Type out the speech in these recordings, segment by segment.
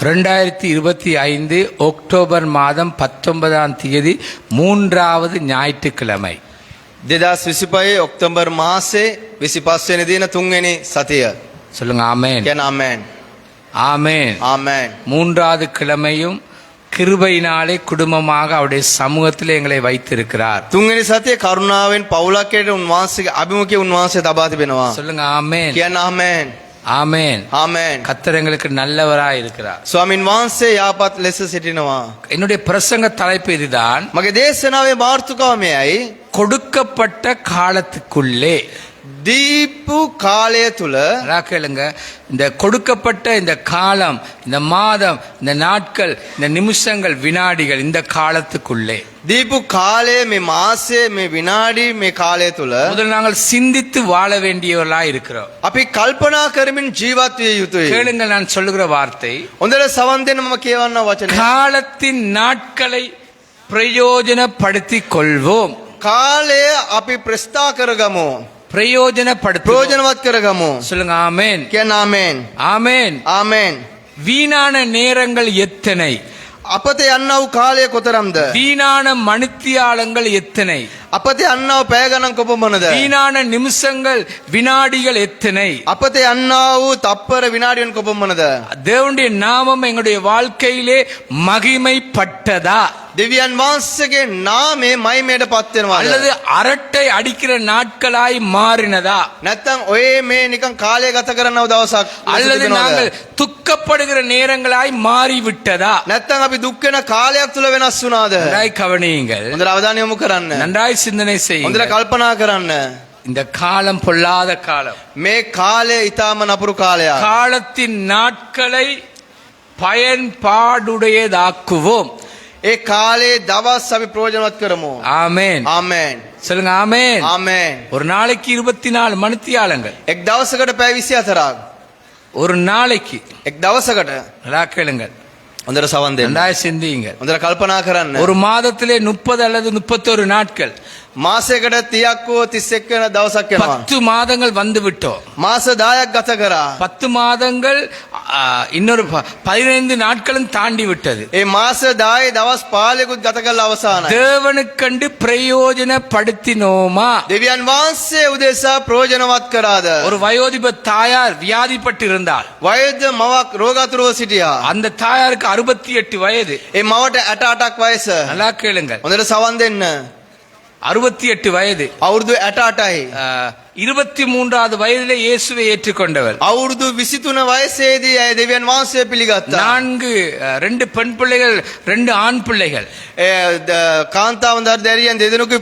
2025 October மாதம் 19ஆம் தேதி மூன்றாவது ஞாயிற்றுக்கிழமை. 2025 ඔක්තෝබර් මාසේ 25 වෙනි දින තුන්වෙනි සතිය. சொல்லுங்க ஆமென். කියන ආමෙන්. ஆமென். ආමෙන්. மூன்றாவது கிழமையும் கிருபையினாலே குடும்பமாக அவருடைய சமூகத்தில் எங்களை வைத்திருக்கிறார். තුන්වෙනි සතියේ කරුණාවෙන් පවුලකේට උන්වහන්සේගේ අභිමුඛයේ උන්වහන්සේ තබා තිබෙනවා. சொல்லுங்க ஆமென். කියන ආමෙන්. ஆமென். ආමෙන්. கர்த்தர் எங்களுக்கு நல்லவராய் இருக்கிறார். ස්වාමින් වහන්සේ යාපත් ලෙස සිටිනවා. என்னுடைய பிரசங்க தலைப்பு இதுதான். මගේ දේශනාවේ මාතෘකාව මෙයයි. கொடுக்கப்பட்ட காலத்துக்குள்ளே දීපු කාලය තුල கேளுங்க, இந்த கொடுக்கப்பட்ட இந்த காலம், இந்த மாதம், இந்த நாட்கள், இந்த நிமிஷங்கள், வினாடிகள், இந்த காலத்துக்குள்ளே දීපු කාලය මේ මාසය මේ විනාඩි මේ කාලය තුල முதல்ல நாங்கள் சிந்தித்து வாழ வேண்டியவர்களாய் இருக்கிறோம். අපි කල්පනා කරමින් ජීවත් විය යුතුයි. கேளுங்க, நான் சொல்லுகிற வார்த்தை, හොඳට සවන් දෙන්න මම කියවන්න වචනේ. காலத்தின் நாட்களை பிரயோஜனப்படுத்திக் கொள்வோம். කාලය අපි ප්‍රස්ථා කරගමු. பிரயோஜனப்படுத்துவோம். ප්‍රයෝජනවත් කරගමු. சொல்லுங்க ஆமென். කියන ආමෙන්. ஆமென். ආමෙන්. வீணான நேரங்கள் எத்தனை, අපත යන්නව කාලය කොතරම්ද? வீணான மணித்தியாலங்கள் எத்தனை, අපත යන්නව පැය ගණන් කොපමණද? வீணான நிமிஷங்கள், வினாடிகள் எத்தனை. අපත යන්නව තප්පර විනාඩියන් කොපමණද? தேவனுடைய நாமம் எங்களுடைய வாழ்க்கையிலே மகிமைப்பட்டதா, දෙවියන් වහන්සේගේ නාමය මහිමයට පත් වෙනවා. அல்லது அரட்டை அடிக்கிற நாட்களாய் மாறினதா, නැත්තම් ඔය මේ නිකන් කාලය ගත කරනව දවසක් அல்லது நாங்கள் துக்கப்படுகிற நேரங்களாய் மாறிவிட்டதா. නැත්තම් අපි දුක් වෙන කාලයක් තුල වෙනස් වුණාද? நன்றாய் கவனியுங்கள், හොඳට අවධානය යොමු කරන්න. நன்றாய் சிந்தனை හොඳට செய்யுங்கள். කල්පනා කරන්න. இந்த காலம் பொல்லாத காலம். මේ කාලය ඊටාම නපුරු කාලයක්. காலத்தின் நாட்களை பயன்பாடுடையதாக்குவோம். ඒ කාලේ දවස් අපි ප්‍රයෝජනවත් කරමු. ஆமென். ආමෙන්. சொல்லுங்க ஆமென். ආමෙන්. ஒரு நாளைக்கு 24 மணித்தியாலங்கள். එක් දවසකට පැය 24ක්. ஒரு நாளைக்கு එක් දවසකට நல்லா கேளுங்கள், හොඳට සවන් දෙන්න. நன்றாய் சிந்தியுங்கள். හොඳට කල්පනා කරන්න. ஒரு மாதத்திலே 30 அல்லது 31 நாட்கள், මාසයකට 30ක් හෝ 31 වෙන දවසක් යනවා. 10 மாதங்கள் வந்து விட்டோம். මාස 10ක් ගත කරා. 10 மாதங்கள் இன்னொரு 15 நாட்களும் தாண்டி விட்டது. ඒ මාස 10 දවස් 15කුත් ගත කරලා අවසానයි. தேவனுக்கண்டு பிரயோஜனப்படுத்தினோமா? දෙවියන් වහන්සේ උදෙසා ප්‍රයෝජනවත් කරාද? ஒரு வயோதிப தாயார் வியாதிப்பட்டு இருந்தால், වෛද්‍ය මවක් රෝගාතුරව සිටියා. அந்த தாயாருக்கு 68 வயது. ඒ මවට 68ක් වයස. நல்லா கேளுங்கள், හොඳට සවන් දෙන්න. 68 வயது. අවුරුදු 68යි. 23வது வயதிலே இயேசுவை ஏற்றுக்கொண்டவர். අවුරුදු 23 වයසේදී ඇය දෙවියන් වහන්සේ පිළිගත්තා. 2 பெண் பிள்ளைகள், 2 ஆண் பிள்ளைகள். කාන්තාවන් දැරියන් දෙදෙනෙකුයි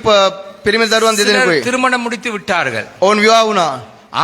පිරිමි දරුවන් දෙදෙනෙකුයි. திருமணம் முடித்து விட்டார்கள். ඔවුන් විවාහ වුණා.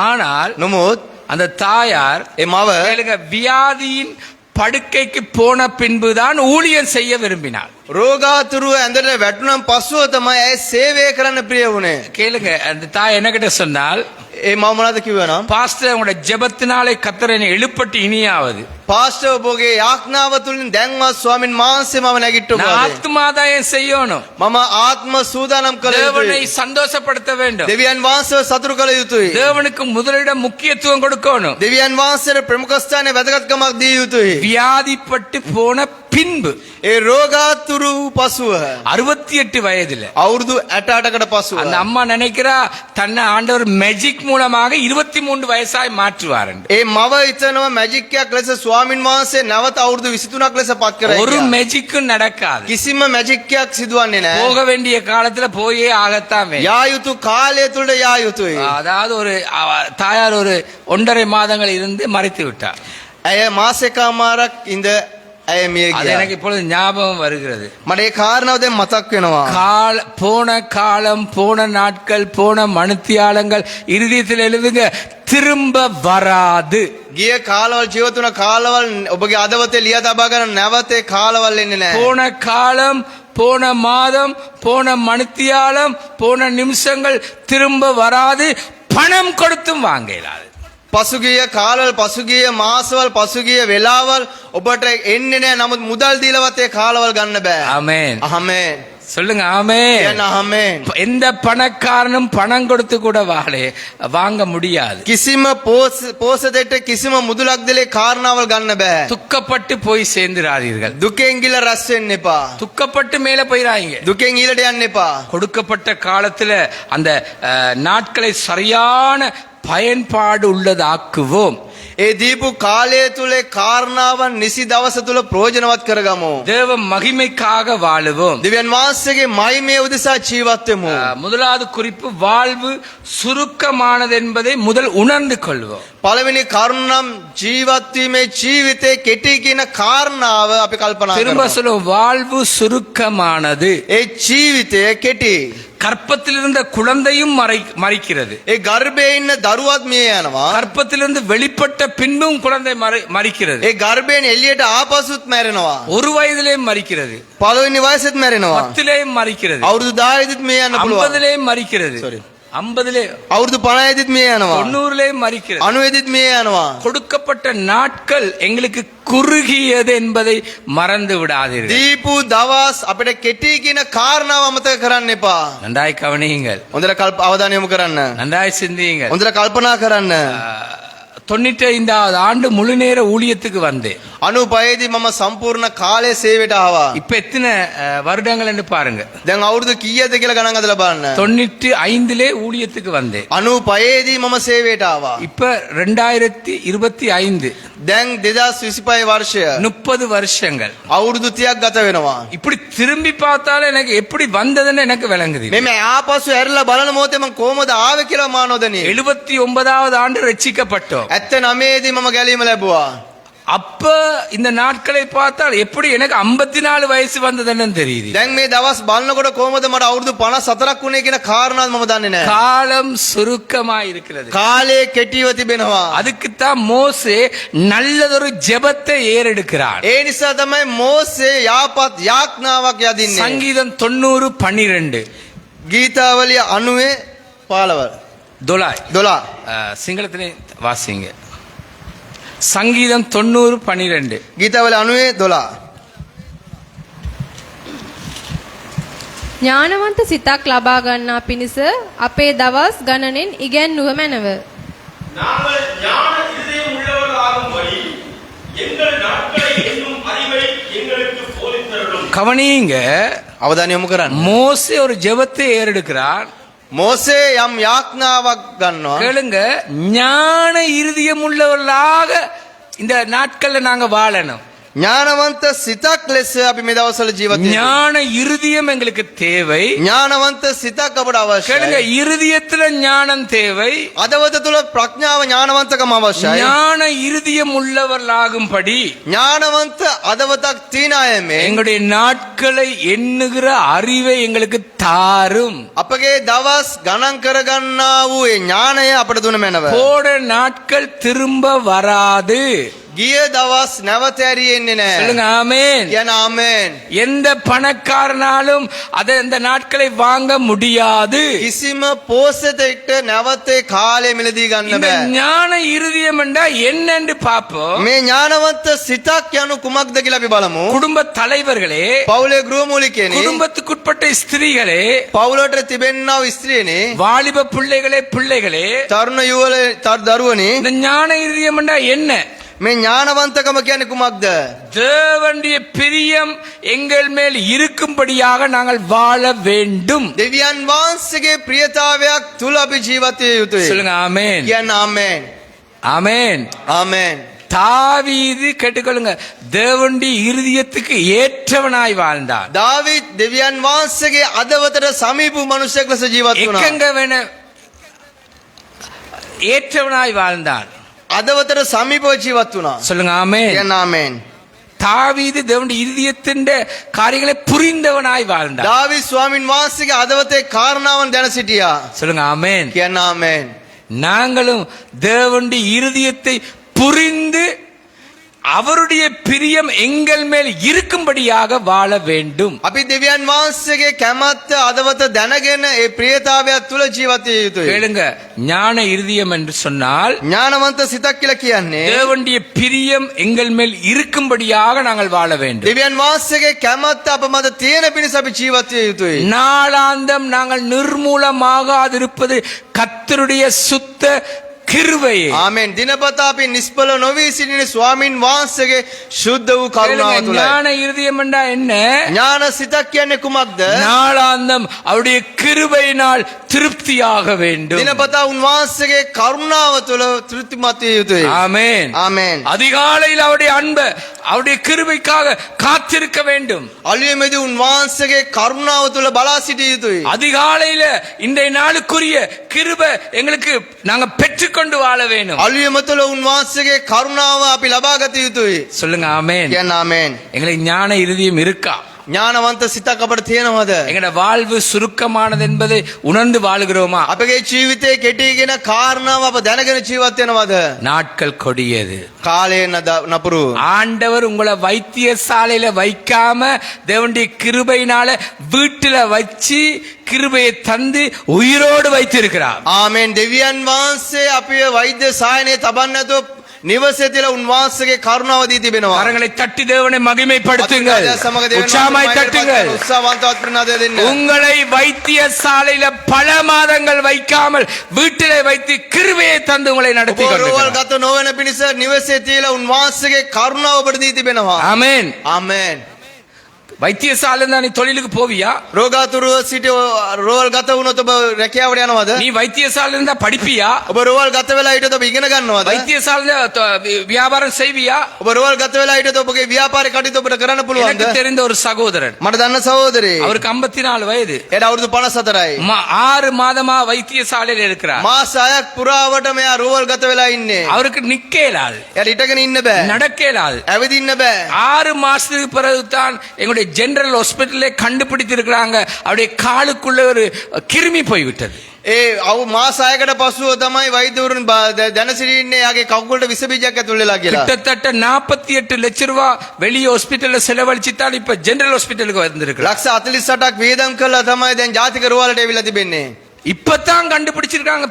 ஆனால் නමුත් அந்த தாயார் ඒ මව கேளுங்க, வியாதியின் படுக்கைக்கு போன பின்புதான் ஊழியம் செய்ய விரும்பினார். රෝගාතුරුව ඇඳට වැටුණන් පස්සුව තමයි ඇය සේවය කරන්න ප්‍රිය වුණේ. கேளுங்க, அந்த தாய் என்ன கிட்ட சொன்னால், ඒ මව මොනවද කිව්වා නම්, பாஸ்டர் உங்களோட ஜெபத்தினாலே கர்த்தர் என்னை எழுப்பட்டு இனியாவது පාස්ටර් ඔබගේ යාඥාව තුලින් දැන්වත් ස්වාමින් වහන්සේ මම නැගිට්ටුවා. ஆத்மாதாயம் செய்யணும். මම ආත්ම සූදානම් කළ தேவனை යුතුයි. சந்தோஷப்படுத்த வேண்டும். දෙවියන් වහන්සේව සතුටු කළ යුතුයි. தேவனுக்கு முதலிடம் முக்கியத்துவம் கொடுக்கணும். දෙවියන් වහන්සේට ප්‍රමුඛ ස්ථානයේ වැදගත්කමක් දිය යුතුයි. வியாதிப்பட்டு போன பின்பு ඒ රෝගාතුරු පසුව 68 வயதுல අවුරුදු 68කට පසුව அந்த அம்மா நினைக்கிறா தன்னை ஆண்டவர் மேஜிக் மூலமாக 23 வயசாய் மாற்றுவார். ඒ මව හිතනවා මැජික් එකක් ලෙස ස්වාමින් වහන්සේ නැවත අවුරුදු 23ක් ලෙස පත් කරයි. ஒரு மேஜிக்கும் நடக்காது. කිසිම මැජික් එකක් සිදුවන්නේ නැහැ. போக வேண்டிய காலத்துல போயே ஆகத்தான் வேண்டும். යා යුතු කාලය තුලට යා යුතුයි. அதாவது ஒரு தாயார் ஒரு 1.5 மாதங்கள் இருந்து மறித்து விட்டார். ඇය මාසෙකමාරක් ඉඳ ඇය මිය அது ගියා. எனக்கு இப்பொழுது ஞாபகம் வருகிறது. මට ඒ කාරණාව දැන් මතක් වෙනවා. போன காலம், போன நாட்கள், போன மணித்தியாலங்கள் இருதயத்தில் எழுதுங்க, திரும்ப வராது. ගිය කාලවල ජීවත් වුණ කාලවල ඔබගේ අදවතේ ලියා තබා ගන්න නැවත ඒ කාලවල එන්නේ නැහැ. போன காலம், போன மாதம், போன மணித்தியாலம், போன நிமிஷங்கள் திரும்ப வராது. பணம் கொடுத்தும் வாங்க இயலாது. පසුගිය කාලවල පසුගිය මාසවල පසුගිය වෙලාවල් ඔබට එන්නේ නැහැ. නමුත් මුදල් දීලවත් ඒ කාලවල ගන්න බෑ. ஆமென். ආමෙන්. சொல்லுங்க ஆமே. කියන්න ආමේන්. எந்த பணக்காரனும் பணம் கொடுத்து கூட வாங்க முடியாது. කිසිම පෝසතෙට කිසිම මුදලක් දෙලේ කාරණාවල් ගන්න බෑ. துக்கப்பட்டு போய் சேர்ந்துராதீர்கள். දුකෙන් ගිල රැස් වෙන්න එපා. துக்கப்பட்டு மேல போயிராங்க. දුකෙන් ඊළට යන්න එපා. கொடுக்கப்பட்ட காலத்துல அந்த நாட்களை சரியான பயன்பாடு உள்ளதாக்குவோம். ඒ දීපු කාලය තුලේ කාරණාවන් නිසි දවස තුල ප්‍රයෝජනවත් කරගමු. தேவ மகிமைக்காக வாழுவோம். දෙවියන් වහන්සේගේ මහිමය උදෙසා ජීවත් වෙමු. முதலாவது குறிப்பு வாழ்வு சுருக்கமானது என்பதை முதல் உணர்ந்து கொள்வோம். පළවෙනි කරුණ නම් ජීවත් වීමේ ජීවිතේ කෙටි කියන කාරණාව අපි කල්පනා திரும்ப කරමු. சொல்லுவோம், வாழ்வு சுருக்கமானது. ඒ ජීවිතය කෙටි. கற்பத்திலிருந்த குழந்தையும் மறிக்கிறது. ඒ ගර්භයේ ඉන්න දරුවත් මිය යනවා. கற்பத்திலிருந்து வெளிப்பட்ட பின்பும் குழந்தை மறிக்கிறது. ඒ ගර්භයෙන් එළියට ආපසුත් මැරෙනවා. ஒரு வயதிலேயும் மறிக்கிறது. පළවෙනි වයසෙත් මැරෙනවා. 10லேயும் மறிக்கிறது. අවුරුදු 10 මිය යන්න පුළුවන්. 50லேயும் மறிக்கிறது. Sorry. 50லே අවුරුදු 50 මිය යනවා. 90லேயும் மறிக்கிறது. 90 මිය යනවා. கொடுக்கப்பட்ட நாட்கள் எங்களுக்கு குறுகியது என்பதை மறந்து விடாதீர்கள். දීපු දවස් අපිට කෙටි කියන කාරණාව අමතක කරන්න එපා. நன்றாய் கவனியுங்கள். හොඳට අවධානය යොමු කරන්න. நன்றாய் சிந்தியுங்கள். හොඳට කල්පනා කරන්න. 95வது ஆண்டு முழு நேர ஊழியத்துக்கு வந்தேன். 95 මම සම්පූර්ණ කාලය සේවයට ආවා. இப்ப எத்தனை வருடங்கள் என்று பாருங்க. දැන් අවුරුදු කීයද කියලා ගණන් අදලා බලන්න. 95லே ஊழியத்துக்கு வந்தேன். 95 මම සේවයට ආවා. இப்ப 2025 දැන් 2025 වර්ෂය 30 வருஷங்கள். අවුරුදු 30ක් ගත වෙනවා. இப்படி திரும்பி பார்த்தாலே எனக்கு எப்படி வந்ததுன்னு எனக்கு விளங்குது. මේ ආපසු ඇරලා බලන මොහොතේ මම කොහොමද ආවේ කියලා මානෝදනේ. 79வது ஆண்டு ரட்சிக்கப்பட்டோம். 79 දී මම ගැලීම ලැබුවා. அப்ப இந்த நாட்களை பார்த்தால் எப்படி எனக்கு 54 வயசு வந்ததுன்னு தெரியுது. දැන් මේ දවස් බලනකොට කොහොමද මට අවුරුදු 54ක් වුණේ කියන කාරණාව මම දන්නේ නැහැ. காலம் சுருக்கமா இருக்கிறது. කාලය කෙටිව තිබෙනවා. அதுக்கு தான் மோசே நல்லதொரு ஜெபத்தை ஏறெடுக்கிறார். ඒ නිසා තමයි මෝසේ යාපත් යාඥාවක් යදින්නේ. சங்கீதம் 90:12 ගීතාවලිය 90 15 12 சிங்களத்திலே வாசிங்க. சங்கீதம் 90:12 ගීතාවලිය 90 12 ඥානවන්ත සිතක් ලබා ගන්නා පිණිස අපේ දවස් ගණනෙන් ඉගැන්වුව මැනව. நாங்கள் ஞான இதயம் உள்ளவர்களாகும்படி எங்கள் நாட்களை எண்ணும் அறிவை எங்களுக்கு போதித்தருளும். கவனிங்க, අවධානය යොමු කරන්න. மோசே ஒரு ஜெபத்தை ஏறெடுக்கிறார். මෝසේ යම් යාඥාවක් ගන්නවා. கேளுங்க, ஞான இருதயம் உள்ளவர்களாக இந்த நாட்கள்ல நாங்க வாழணும். ඥානවන්ත සිතක් ලෙස අපි මේ දවස්වල ජීවත් වෙනවා. ஞான இருதயம் எங்களுக்கு தேவை. ඥානවන්ත සිතක් අපට கேளுங்க, අවශ්‍යයි. இருதயத்துல ஞானம் தேவை. අදවත තුල ප්‍රඥාව ඥානවන්තකම අවශ්‍යයි. ஞான இருதயம் உள்ளவர்களாகும்படி ඥානවන්ත අදවතක් තියන අය මේ எங்களுடைய நாட்களை எண்ணுகிற அறிவை எங்களுக்கு தாரும். අපගේ දවස් ගණන් කරගන්නා වූ ඒ ඥානය අපට දුන මැනව. போன நாட்கள் திரும்ப வராது. ගිය දවස් නැවත ඇරියෙන්නේ නැහැ. சொல்லுங்க ஆமென். කියන ආමේන්. எந்த பணக்காரனாலும் அதை இந்த நாட்களை வாங்க முடியாது. කිසිම පෝසතෙක්ට නැවත කාලය මිලදී ගන්න இந்த බෑ. ஞான இருதயம் என்றா என்னன்னு பாப்போம். මේ ඥානවන්ත සිතක් යනු කුමක්ද කියලා අපි බලමු. குடும்ப தலைவர்களே, පවුලේ ගෘහමූලිකයනේ, குடும்பத்துக்குட்பட்ட ஸ்திரீகளே, පවුලට තිබෙන්නා වූ ස්ත්‍රියනේ, வாலிப பிள்ளைகளே, තරුණ දරුවනේ, இந்த ஞான இருதயம் என்றா என்ன? මේ ඥානවන්තකම කියන්නේ කුමක්ද? தேவனுடைய பிரியம் எங்கள் மேல் இருக்கும்படியாக நாங்கள் வாழ வேண்டும். දෙවියන් වහන්සේගේ ප්‍රියතාවයක් තුල අපි ජීවත් විය යුතුයි. சொல்லுங்க ஆமென். කියන්න ආමේන්. ஆமென். ආමේන්. தாவீது கேட்டுக்கொள்ளுங்க, தேவனுடைய இருதயத்துக்கு ஏற்றவனாய் வாழ்ந்தான். දාවිත් දෙවියන් වහන්සේගේ අදවතට සමීප මනුෂ්‍යෙක් ලෙස ජීවත් වුණා. எக்கங்க வேண ஏற்றவனாய் வாழ்ந்தான். අදවතට සමීපව ජීවත් වුණා. சொல்லுங்க ஆமென். කියන්න ආමේන්. தாவீது தேவனுடைய இருதயத்தின் காரியங்களை புரிந்தவனாய் வாழ்ந்தான். දාවිත් ස්වාමින් වහන්සේගේ අදවතේ කාරණාවන් දැන සිටියා. சொல்லுங்க ஆமென். කියන්න ආමේන්. நாங்களும் தேவனுடைய இருதயத்தை புரிந்து அவருடைய பிரியம் எங்கள் மேல் இருக்கும்படியாக வாழ வேண்டும். අපි දෙවියන් වහන්සේගේ කැමැත්ත අදවත දැනගෙන ඒ ප්‍රියතාවයත් තුල ජීවත් විය යුතුයි. கேளுங்க, ஞான இருதயம் என்று சொன்னால் ඥානවන්ත සිතක් කියලා කියන්නේ தேவனுடைய பிரியம் எங்கள் மேல் இருக்கும்படியாக நாங்கள் வாழ வேண்டும். දෙවියන් වහන්සේගේ කැමැත්ත අප මත තියෙන පිණිස අපි ජීවත් විය යුතුයි. நாளாந்தம் நாங்கள் நிர்மூலமாகாதிருப்பது கர்த்தருடைய சுத்த கிருபையே. ආමෙන්. දිනපතා අපි නිෂ්ඵල නොවී සිටින ස්වාමින් වහන්සේගේ ශුද්ධ වූ කරුණාව கேளுங்க, තුලයි. ஞான இருதயம் என்றா என்ன? ඥාන සිතක් කියන්නේ කුමක්ද? நாளாந்தம் அவருடைய கிருபையினால் திருப்தியாக வேண்டும். දිනපතා උන්වහන්සේගේ කරුණාව තුල තෘප්තිමත් විය යුතුයි. ஆமென். ආමෙන්. அதிகாலையில் அவருடைய அன்பை அவருடைய கிருபைக்காக காத்திருக்க வேண்டும். අලුයමේදී උන්වහන්සේගේ කරුණාව තුල බලා සිටිය යුතුයි. அதிகாலையில இன்றைய நாளுக்குரிய கிருபை எங்களுக்கு நாங்க பெற்றுக்கொண்டு வாழ வேண்டும். අලුයම තුල උන්වහන්සේගේ කරුණාව අපි ලබා ගත යුතුයි. சொல்லுங்க ஆமென். කියන්න ආමෙන්. எங்களுக்கு ஞான இருதயம் இருக்கா? ඥානවන්ත සිතක් අපට තියෙනවද? எங்களோட வாழ்வு சுருக்கமானது என்பதை உணர்ந்து வாழுகிறோமா? අපගේ ජීවිතේ කෙටි කියන කාරණාව අප දැනගෙන ජීවත් වෙනවද? நாட்கள் கொடியது. කාලය නපුරු. ஆண்டவர் உங்களை வைத்தியசாலையில வைக்காம தேவனுடைய கிருபையினால வீட்டுல வச்சு கிருபையை தந்து உயிரோடு வைத்திருக்கிறார். ආමෙන්. දෙවියන් වහන්සේ අපිව වෛද්‍ය සායනයේ තබන්න නැතුව නිවසේ තියලා උන්වහන්සේගේ කරුණාව දී තිබෙනවා. கரங்களை தட்டி தேவனை மகிமைப்படுத்துங்கள். உற்சாகமாய் தட்டுங்கள். උත්සාහවන්තවත් ප්‍රණාදය දෙන්න. உங்களை வைத்தியசாலையில பல மாதங்கள் வைக்காமல் வீட்டிலே வைத்து கிருபையை தந்து உங்களை நடத்தி රෝවල් கொண்டிருக்கிறார். ගත නොවන පිණිස නිවසේ තියලා උන්වහන්සේගේ කරුණාව අපට දී තිබෙනවා. ஆமென். ආමෙන්. வைத்தியசாலை இருந்தா நீ தொழிலுக்கு போவியா? රෝගාතුරව සිට රෝවල් ගත වුණොත් ඔබ රැකියාවට යනවද? நீ வைத்தியசாலை இருந்தா படிப்பியா? ඔබ රෝවල් ගත වෙලා හිටියොත් ඔබ ඉගෙන ගන්නවද? வைத்தியசாலை வியாபாரம் செய்வியா? ඔබ රෝවල් ගත වෙලා හිටියොත් ඔබගේ ව්‍යාපාරික කටයුතු ඔබට කරන්න පුළුවන්ද? எனக்கு தெரிந்த ஒரு சகோதரன், මට දන්න සහෝදරේ. அவருக்கு 54 வயது, එයාට අවුරුදු 54යි. 6 மாதமா வைத்தியசாலையில் இருக்கிறார். මාස 6ක් පුරාවට මෙයා රෝවල් ගත වෙලා ඉන්නේ. அவருக்கு நிக்க இயலாது, එයාට හිටගෙන ඉන්න බෑ. நடக்க இயலாது. ඇවිදින්න බෑ. 6 மாசத்துக்கு பிறகுதான் எங்களுடைய ஜெனரல் ஹாஸ்பிட்டலே கண்டுபிடித்திருக்கிறாங்க அவருடைய காலுக்குள்ள ஒரு கிருமி போய்விட்டது. ඒ මාස 6කට පසුව තමයි වෛද්‍යවරුන් දැන සිටින්නේ යාගේ කකුලට විස බීජයක් ඇතුල් වෙලා කියලා. கிட்டத்தட்ட 48 லட்சம் ரூபாய் வெளி ஹாஸ்பிட்டல்ல செலவழிச்சு தான் இப்ப ஜெனரல் ஹாஸ்பிட்டலுக்கு வந்திருக்கிறார். ලක්ෂ 48ක් වියදම් කළා තමයි දැන් ජාතික රෝහලට ඇවිල්ලා තිබෙන්නේ. இப்பதான் கண்டுபிடிச்சிருக்காங்க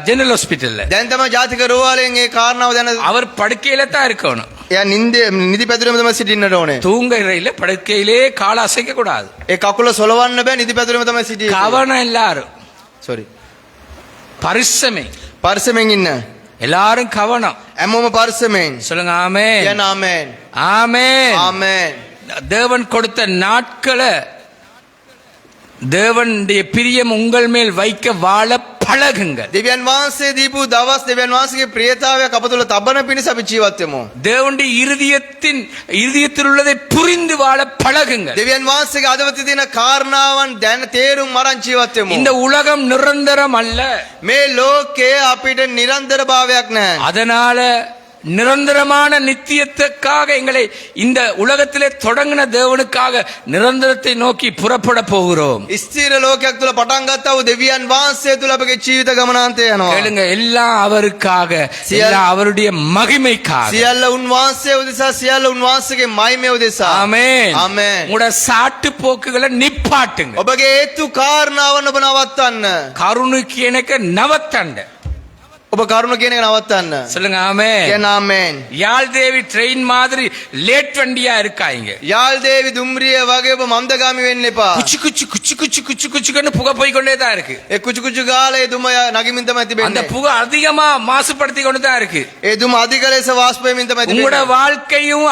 ஜெனரல் ஹாஸ்பிட்டல்ல. දැන් තමයි ජාතික රෝහලෙන් ඒ කාරණාව දැන அவர் படுக்கையில தான் இருக்கணும். එයා නිදි පැතුරේම තමයි සිටින්නට ඕනේ. தூங்குறையில படுக்கையிலே கால அசைக்க கூடாது. ඒ කකුල සොලවන්න බෑ, නිදි පැතුරේම තමයි සිටියේ. கவனம் எல்லாரும் සෝරි. பரிசமே, පරිස්සමෙන් ඉන්න. எல்லாரும் கவனம். හැමෝම පරිස්සමෙන්. சொல்லுங்க ஆமென். කියන්න ආමෙන්. ஆமென். ආමෙන්. தேவன் கொடுத்த நாட்களை தேவனுடைய பிரியம் உங்கள் மேல் வைக்க வாழ பழகுங்கள். දෙවියන් වහන්සේ දීපු දවස් දෙවියන් වහන්සේගේ ප්‍රියතාවයක් අප තුළ තබන පිණිස අපි ජීවත් වෙමු. தேவனுடைய இருதயத்தில் உள்ளதை புரிந்து வாழ பழகுங்கள். දෙවියන් වහන්සේගේ අදවත තියෙන කාරණාවන් දැන තේරුම් අරන් ජීවත් වෙමු. இந்த உலகம் நிரந்தரம் அல்ல. මේ ලෝකයේ අපිට නිරන්තර භාවයක් නැහැ. அதனால நிரந்தரமான நித்தியத்துக்காக எங்களை இந்த உலகத்திலே தொடங்கின தேவனுக்காக நிரந்தரத்தை நோக்கி புறப்பட போகிறோம். ස්ථිර ලෝකයක් තුළ පටන් ගත්තා වූ දෙවියන් වහන්සේ තුළ අපගේ ජීවිත ගමනාන්තය යනවා. கேளுங்க, எல்லாம் அவருக்காக, எல்லாம் அவருடைய மகிமைக்காக. සියල්ල උන්වහන්සේ උදෙසා, සියල්ල උන්වහන්සේගේ මහිමය උදෙසා. ஆமென். ආමෙන්. உங்களோட சாட்டு போக்குகளை நிப்பாட்டுங்க. ඔබගේ හේතු කාරණාවන් ඔබ නවත්තන්න. கருணு කියනක නවත්තන්න. ඔබ කරුණ කියන එක නවත්තන්න. சொல்லுங்க ஆமென். කියන්න ආමෙන්. யாழ் தேவி ட்ரெயின் மாதிரி லேட் வண்டியா இருக்காங்க. යාල් දේවි දුම්රිය වගේ ඔබ මන්දගාමි වෙන්න එපා. குச்சி குச்சி குச்சி குச்சி குச்சி குச்சின்னு புகை போய் கொண்டே தான் இருக்கு. ඒ කුචු කුචු ගාලේ දුම නගිමින් තමයි அந்த තිබෙන්නේ. புகை அதிகமா மாசுபடுத்தி கொண்டு தான் இருக்கு. ඒ දුම අධික ලෙස වාෂ්පයෙන් තමයි உங்களோட තිබෙන්නේ. வாழ்க்கையும்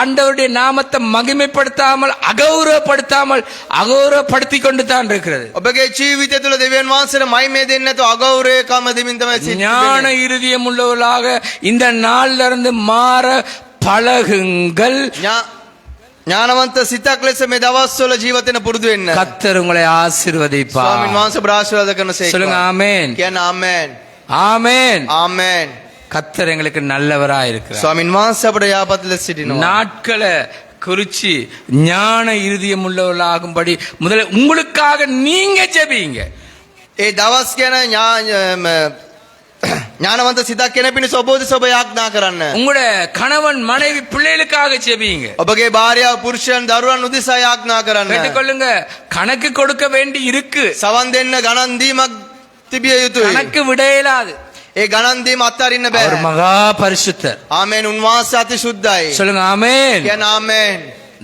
ஆண்டவருடைய நாமத்தை மகிமைப்படுத்தாமல் அகௌரவப்படுத்தாமல் அகௌரவப்படுத்தி கொண்டு தான் இருக்கிறது. ඔබගේ ජීවිතය තුළ දෙවියන් වහන්සේට මහිමය දෙන්නේ නැතුව අගෞරවකම දෙමින් තමයි ஞான සිටින්නේ. இருதயம் உள்ளவர்களாக இந்த நாள்ல இருந்து மாற பழகுங்கள். ඥානවන්ත සිතක් ලෙස මේ දවස්වල ජීවත් වෙන්න පුරුදු වෙන්න. கர்த்தர் உங்களை ஆசீர்வதிப்பார். ස්වාමීන් වහන්සේ ආශිර්වාද කරන சொல்லுங்க සේක. ஆமென். කියන්න ආමෙන්. ஆமென். ආමෙන්. கர்த்தர் எங்களுக்கு நல்லவராய் இருக்கிறார். ස්වාමීන් වහන්සේ අපට යහපත් ලෙස සිටිනවා. நாட்களை குறிச்சு ஞான இருதயம் உள்ளவர்களாகும்படி முதல்ல உங்களுக்காக நீங்க ஜெபிங்க. ඒ දවස් ගැන ඥානවන්ත සිතක් කෙන පිණිස ඔබ දෙස ඔබ යාඥා කරන්න. உங்களோட கணவன் மனைவி பிள்ளைகளுக்காக ஜெபிங்க. ඔබගේ භාර්යාව පුරුෂයන් දරුවන් උදෙසා යාඥා කරන්න. கேட்டுக்கொள்ளுங்க, கணக்கு கொடுக்க வேண்டி இருக்கு. සවන් දෙන්න ගණන් දීමක් තිබිය යුතුයි. கணக்கு விட இயலாது. ඒ ගණන් දීම අත්හරින්න அவர் බෑ. மகா பரிசுத்தர். ආමේන්. උන්වහන්සේ අති සුද්ධයි. சொல்லுங்க ஆமென். කියන ආමේන්.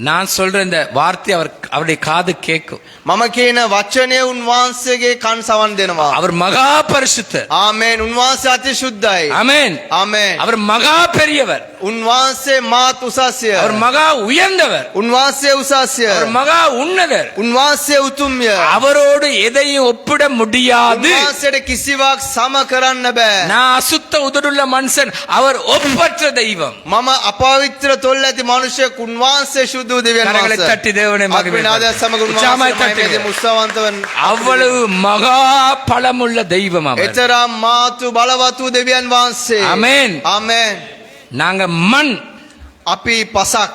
நான் சொல்ற இந்த வார்த்தை அவருடைய காது கேட்கும். මම කියන වචනය උන්වහන්සේගේ කන් සවන් දෙනවා. அவர் மகா பரிசுத்தர். ආමේන්. උන්වහන්සේ අති සුද්ධයි. ஆமென். ආමේன். அவர் மகா பெரியவர். උන්වහන්සේ මාත් උසස්ය. அவர் மகா உயர்ந்தவர். උන්වහන්සේ උසස්ය. அவர் மகா உன்னதர். උන්වහන්සේ උතුම්ය. அவரோடு எதையும் ஒப்பிட முடியாது. උන්වහන්සේට කිසිවක් සම කරන්න බෑ. நான் அசுத்த உதடுள்ள மனுஷன், அவர் ஒப்பற்ற தெய்வம். මම අපවිත්‍ර තොල් ඇති මනුෂ්‍යයෙක්, උන්වහන්සේ සුදු දෙවියන් கரங்களை වහන්සේ. தட்டி தேவனை අත්විනාදයක් සමග உற்சாகமாய் උන්වහන්සේ தட்டுங்க. මහිමයෙන් උත්සවන්තවන්. அவ்வளவு மகா பலமுள்ள தெய்வம் அவர். එතරම් මාතු බලවතු දෙවියන් වහන්සේ. ஆமென். ආමේන්. நாங்க மண். අපි පසක්.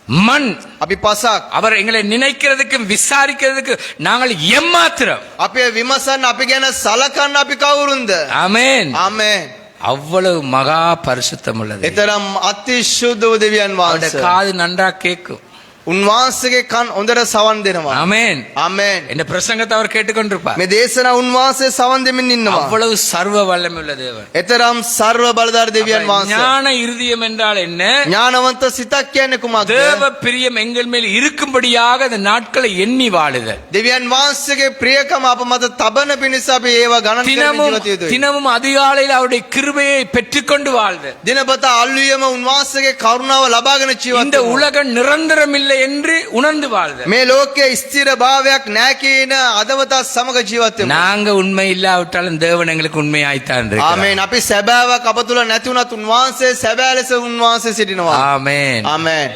மண். අපි පසක්. அவர் எங்களை நினைக்கிறதுக்கும் விசாரிக்கிறதுக்கு நாங்கள் எம்மாத்திரம். අපේ විමසන්න, අපි ගැන සලකන්න අපි කවුරුන්ද? ஆமென். ආමේන්. அவ்வளவு மகா பரிசுத்தம் உள்ளது. එතරම් අති සුදු දෙවියන් அவருடைய වහන්සේ. காது நன்றா கேட்கும். උන්වහන්සේගේ කන් හොඳට සවන් දෙනවා. ஆமென். ආමේන්. இந்த பிரசங்கத்தை அவர் கேட்டுக்கொண்டிருப்பார். මේ දේශනා උන්වහන්සේ සවන් දෙමින් ඉන්නවා. அவ்வளவு சர்வ வல்லமை உள்ள தேவன். එතරම් සර්ව බලධාරී දෙවියන් වහන්සේ. ஞான இருதயம் என்றால் என்ன? ඥානවන්ත සිතක් කියන්නේ කුමක්ද? தேவ பிரியம் எங்கள் மேல் இருக்கும்படியாக அந்த நாட்களை எண்ணி வாழுதல். දෙවියන් වහන්සේගේ ප්‍රියකම අප මත තබන පිණිස අපි ඒව ගණන් කරමින් தினமும் ජීවත් යුතුයි. தினமும் அதிகாலையில் அவருடைய கிருபையை பெற்றுக்கொண்டு வாழ்தல். දිනපතා අල්වියම උන්වහන්සේගේ කරුණාව ලබාගෙන ජීවත් இந்த වෙනවා. உலகம் நிரந்தரம் இல்லை என்று உணர்ந்து வாழ்தல். මේ ලෝකයේ ස්ථිර භාවයක් නැහැ කියන අදවතත් සමග ජීවත් වෙමු. நாங்க உண்மை இல்லாவிட்டாலும் தேவன் எங்களுக்கு உண்மையாய்த்தான் இருக்கிறார். ආමේන්. අපි සැබෑවක් අප තුල නැති වුණත් උන්වහන්සේ සැබෑ ලෙස උන්වහන්සේ සිටිනවා. ஆமென். ආමේන්.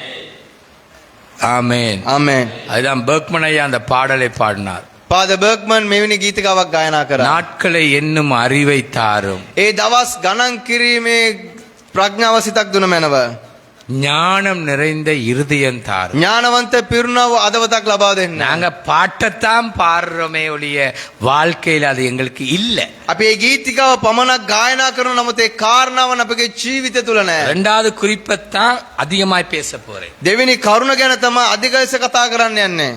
ஆமென். ආමේන්. அதுதான் பெர்க்மன் ஐயா அந்த பாடலை பாடினார். පාද බර්ග්මන් මෙවැනි ගීතිකාවක් ගායනා කරා. நாட்களை எண்ணும் அறிவை தாரும், ඒ දවස් ගණන් කිරීමේ ප්‍රඥාව සිතක් දුන මැනව. ஞானம் நிறைந்த இருதயம் தாரும். ඥානවන්ත පිරුණව අදවතක් ලබා දෙන්න. நாங்க பாட்டத்தான் பாடுறோமே ஒழிய வாழ்க்கையில் அது எங்களுக்கு இல்ல. අපි මේ ගීතිකාව පමණක් ගායනා කරන නමුත් ඒ කාරණාවන් අපගේ ජීවිතය තුල නැහැ. ரெண்டாவது குறிப்பைத்தான் அதிகமாய் பேச போறேன். දෙවෙනි කරුණ ගැන තමයි අධික ලෙස කතා කරන්න යන්නේ.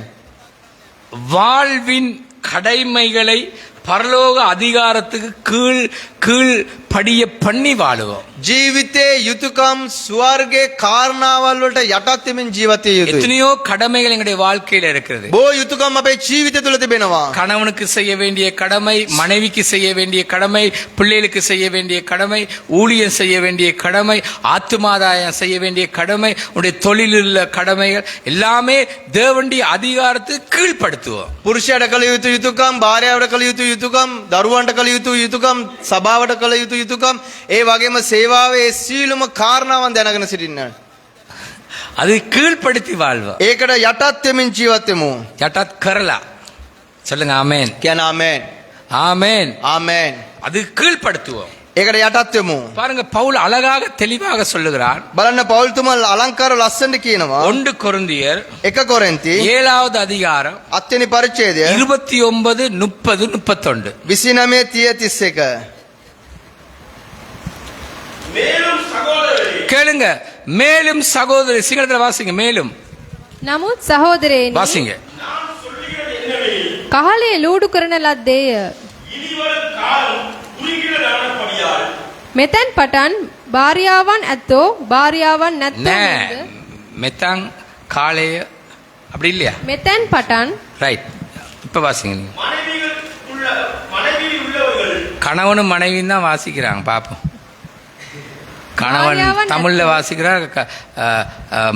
வாழ்வின் கடமைகளை பரலோக அதிகாரத்துக்கு கீழ் கீழ் படிய பண்ணி வாழுவோம். ජීවිතේ යුතුයකම් ස්වර්ගයේ කාරණාවල් වලට යටත් වෙමින් ජීවත් විය යුතුයි. எத்தனையோ கடமைகள் எங்களுடைய வாழ்க்கையில இருக்கிறது. බොහෝ යුතුයකම් අපේ ජීවිතය තුල තිබෙනවා. கணவனுக்கு செய்ய வேண்டிய கடமை, மனைவிக்கு செய்ய வேண்டிய கடமை, பிள்ளைகளுக்கு செய்ய வேண்டிய கடமை, ஊழியம் செய்ய வேண்டிய கடமை, ஆத்துமாதாயம் செய்ய வேண்டிய கடமை, உடைய தொழிலில் உள்ள கடமைகள் எல்லாமே தேவனுடைய அதிகாரத்துக்கு கீழ்ப்படுத்துவோம். පුරුෂයාට කළ යුතු යුතුයකම්, භාර්යාවට කළ යුතු යුතුයකම්, දරුවන්ට කළ යුතු යුතුයකම්, සභාවට කළ යුතු යුතුයකම්, ඒ වගේම සේවාවේ සීලම කාරණාවන් දැනගෙන සිටින්න. அது கீழ்ப்படுத்தி வாழ்வோம். ඒකට යටත් වෙමින් ජීවත් වෙමු. යටත් කරලා சொல்லுங்க ஆமென். කියන ආමේන්. ஆமென். ආමේන්. அது கீழ்ப்படுத்துவோம். ඒකට යටත් වෙමු. பாருங்க, பவுல் அழகாக தெளிவாக சொல்லுகிறார். බලන්න පෞල්තුමා අලංකාර ලස්සනට කියනවා. 1 கொரிந்தியர் 1 කොරින්ති 7வது அதிகாரம் 7 වෙනි පරිච්ඡේදය 29, 30, 31. 29 30 31. மேலும் சகோதரரே, கேளுங்க. மேலும் சகோதரி, சிங்களத்துல வாசிங்க. மேலும் නමුත් සහෝදරයනි, வாசிங்க. நான் சொல்லுகிறது என்னவெனில், කහලේ ලූඩු කරන ලද්දේය. இனிவரும் காலம் குறுகியதானபடியால் මෙතැන් පටන් භාර්යාවන් ඇත්තෝ භාර්යාවන් නැත්තෝ நே නේද? மெத்தாங் காளைய அப்படி இல்லையா? මෙතැන් පටන් ரைட். இப்ப வாசிங்க நீங்க. மனைவியில் உள்ளவர்கள் கணவனும் மனைவியும் தான் வாசிக்கிறாங்க. பாப்போம். கணவன் பாரியாவன் தமிழ்ல வாசிக்கிறார்,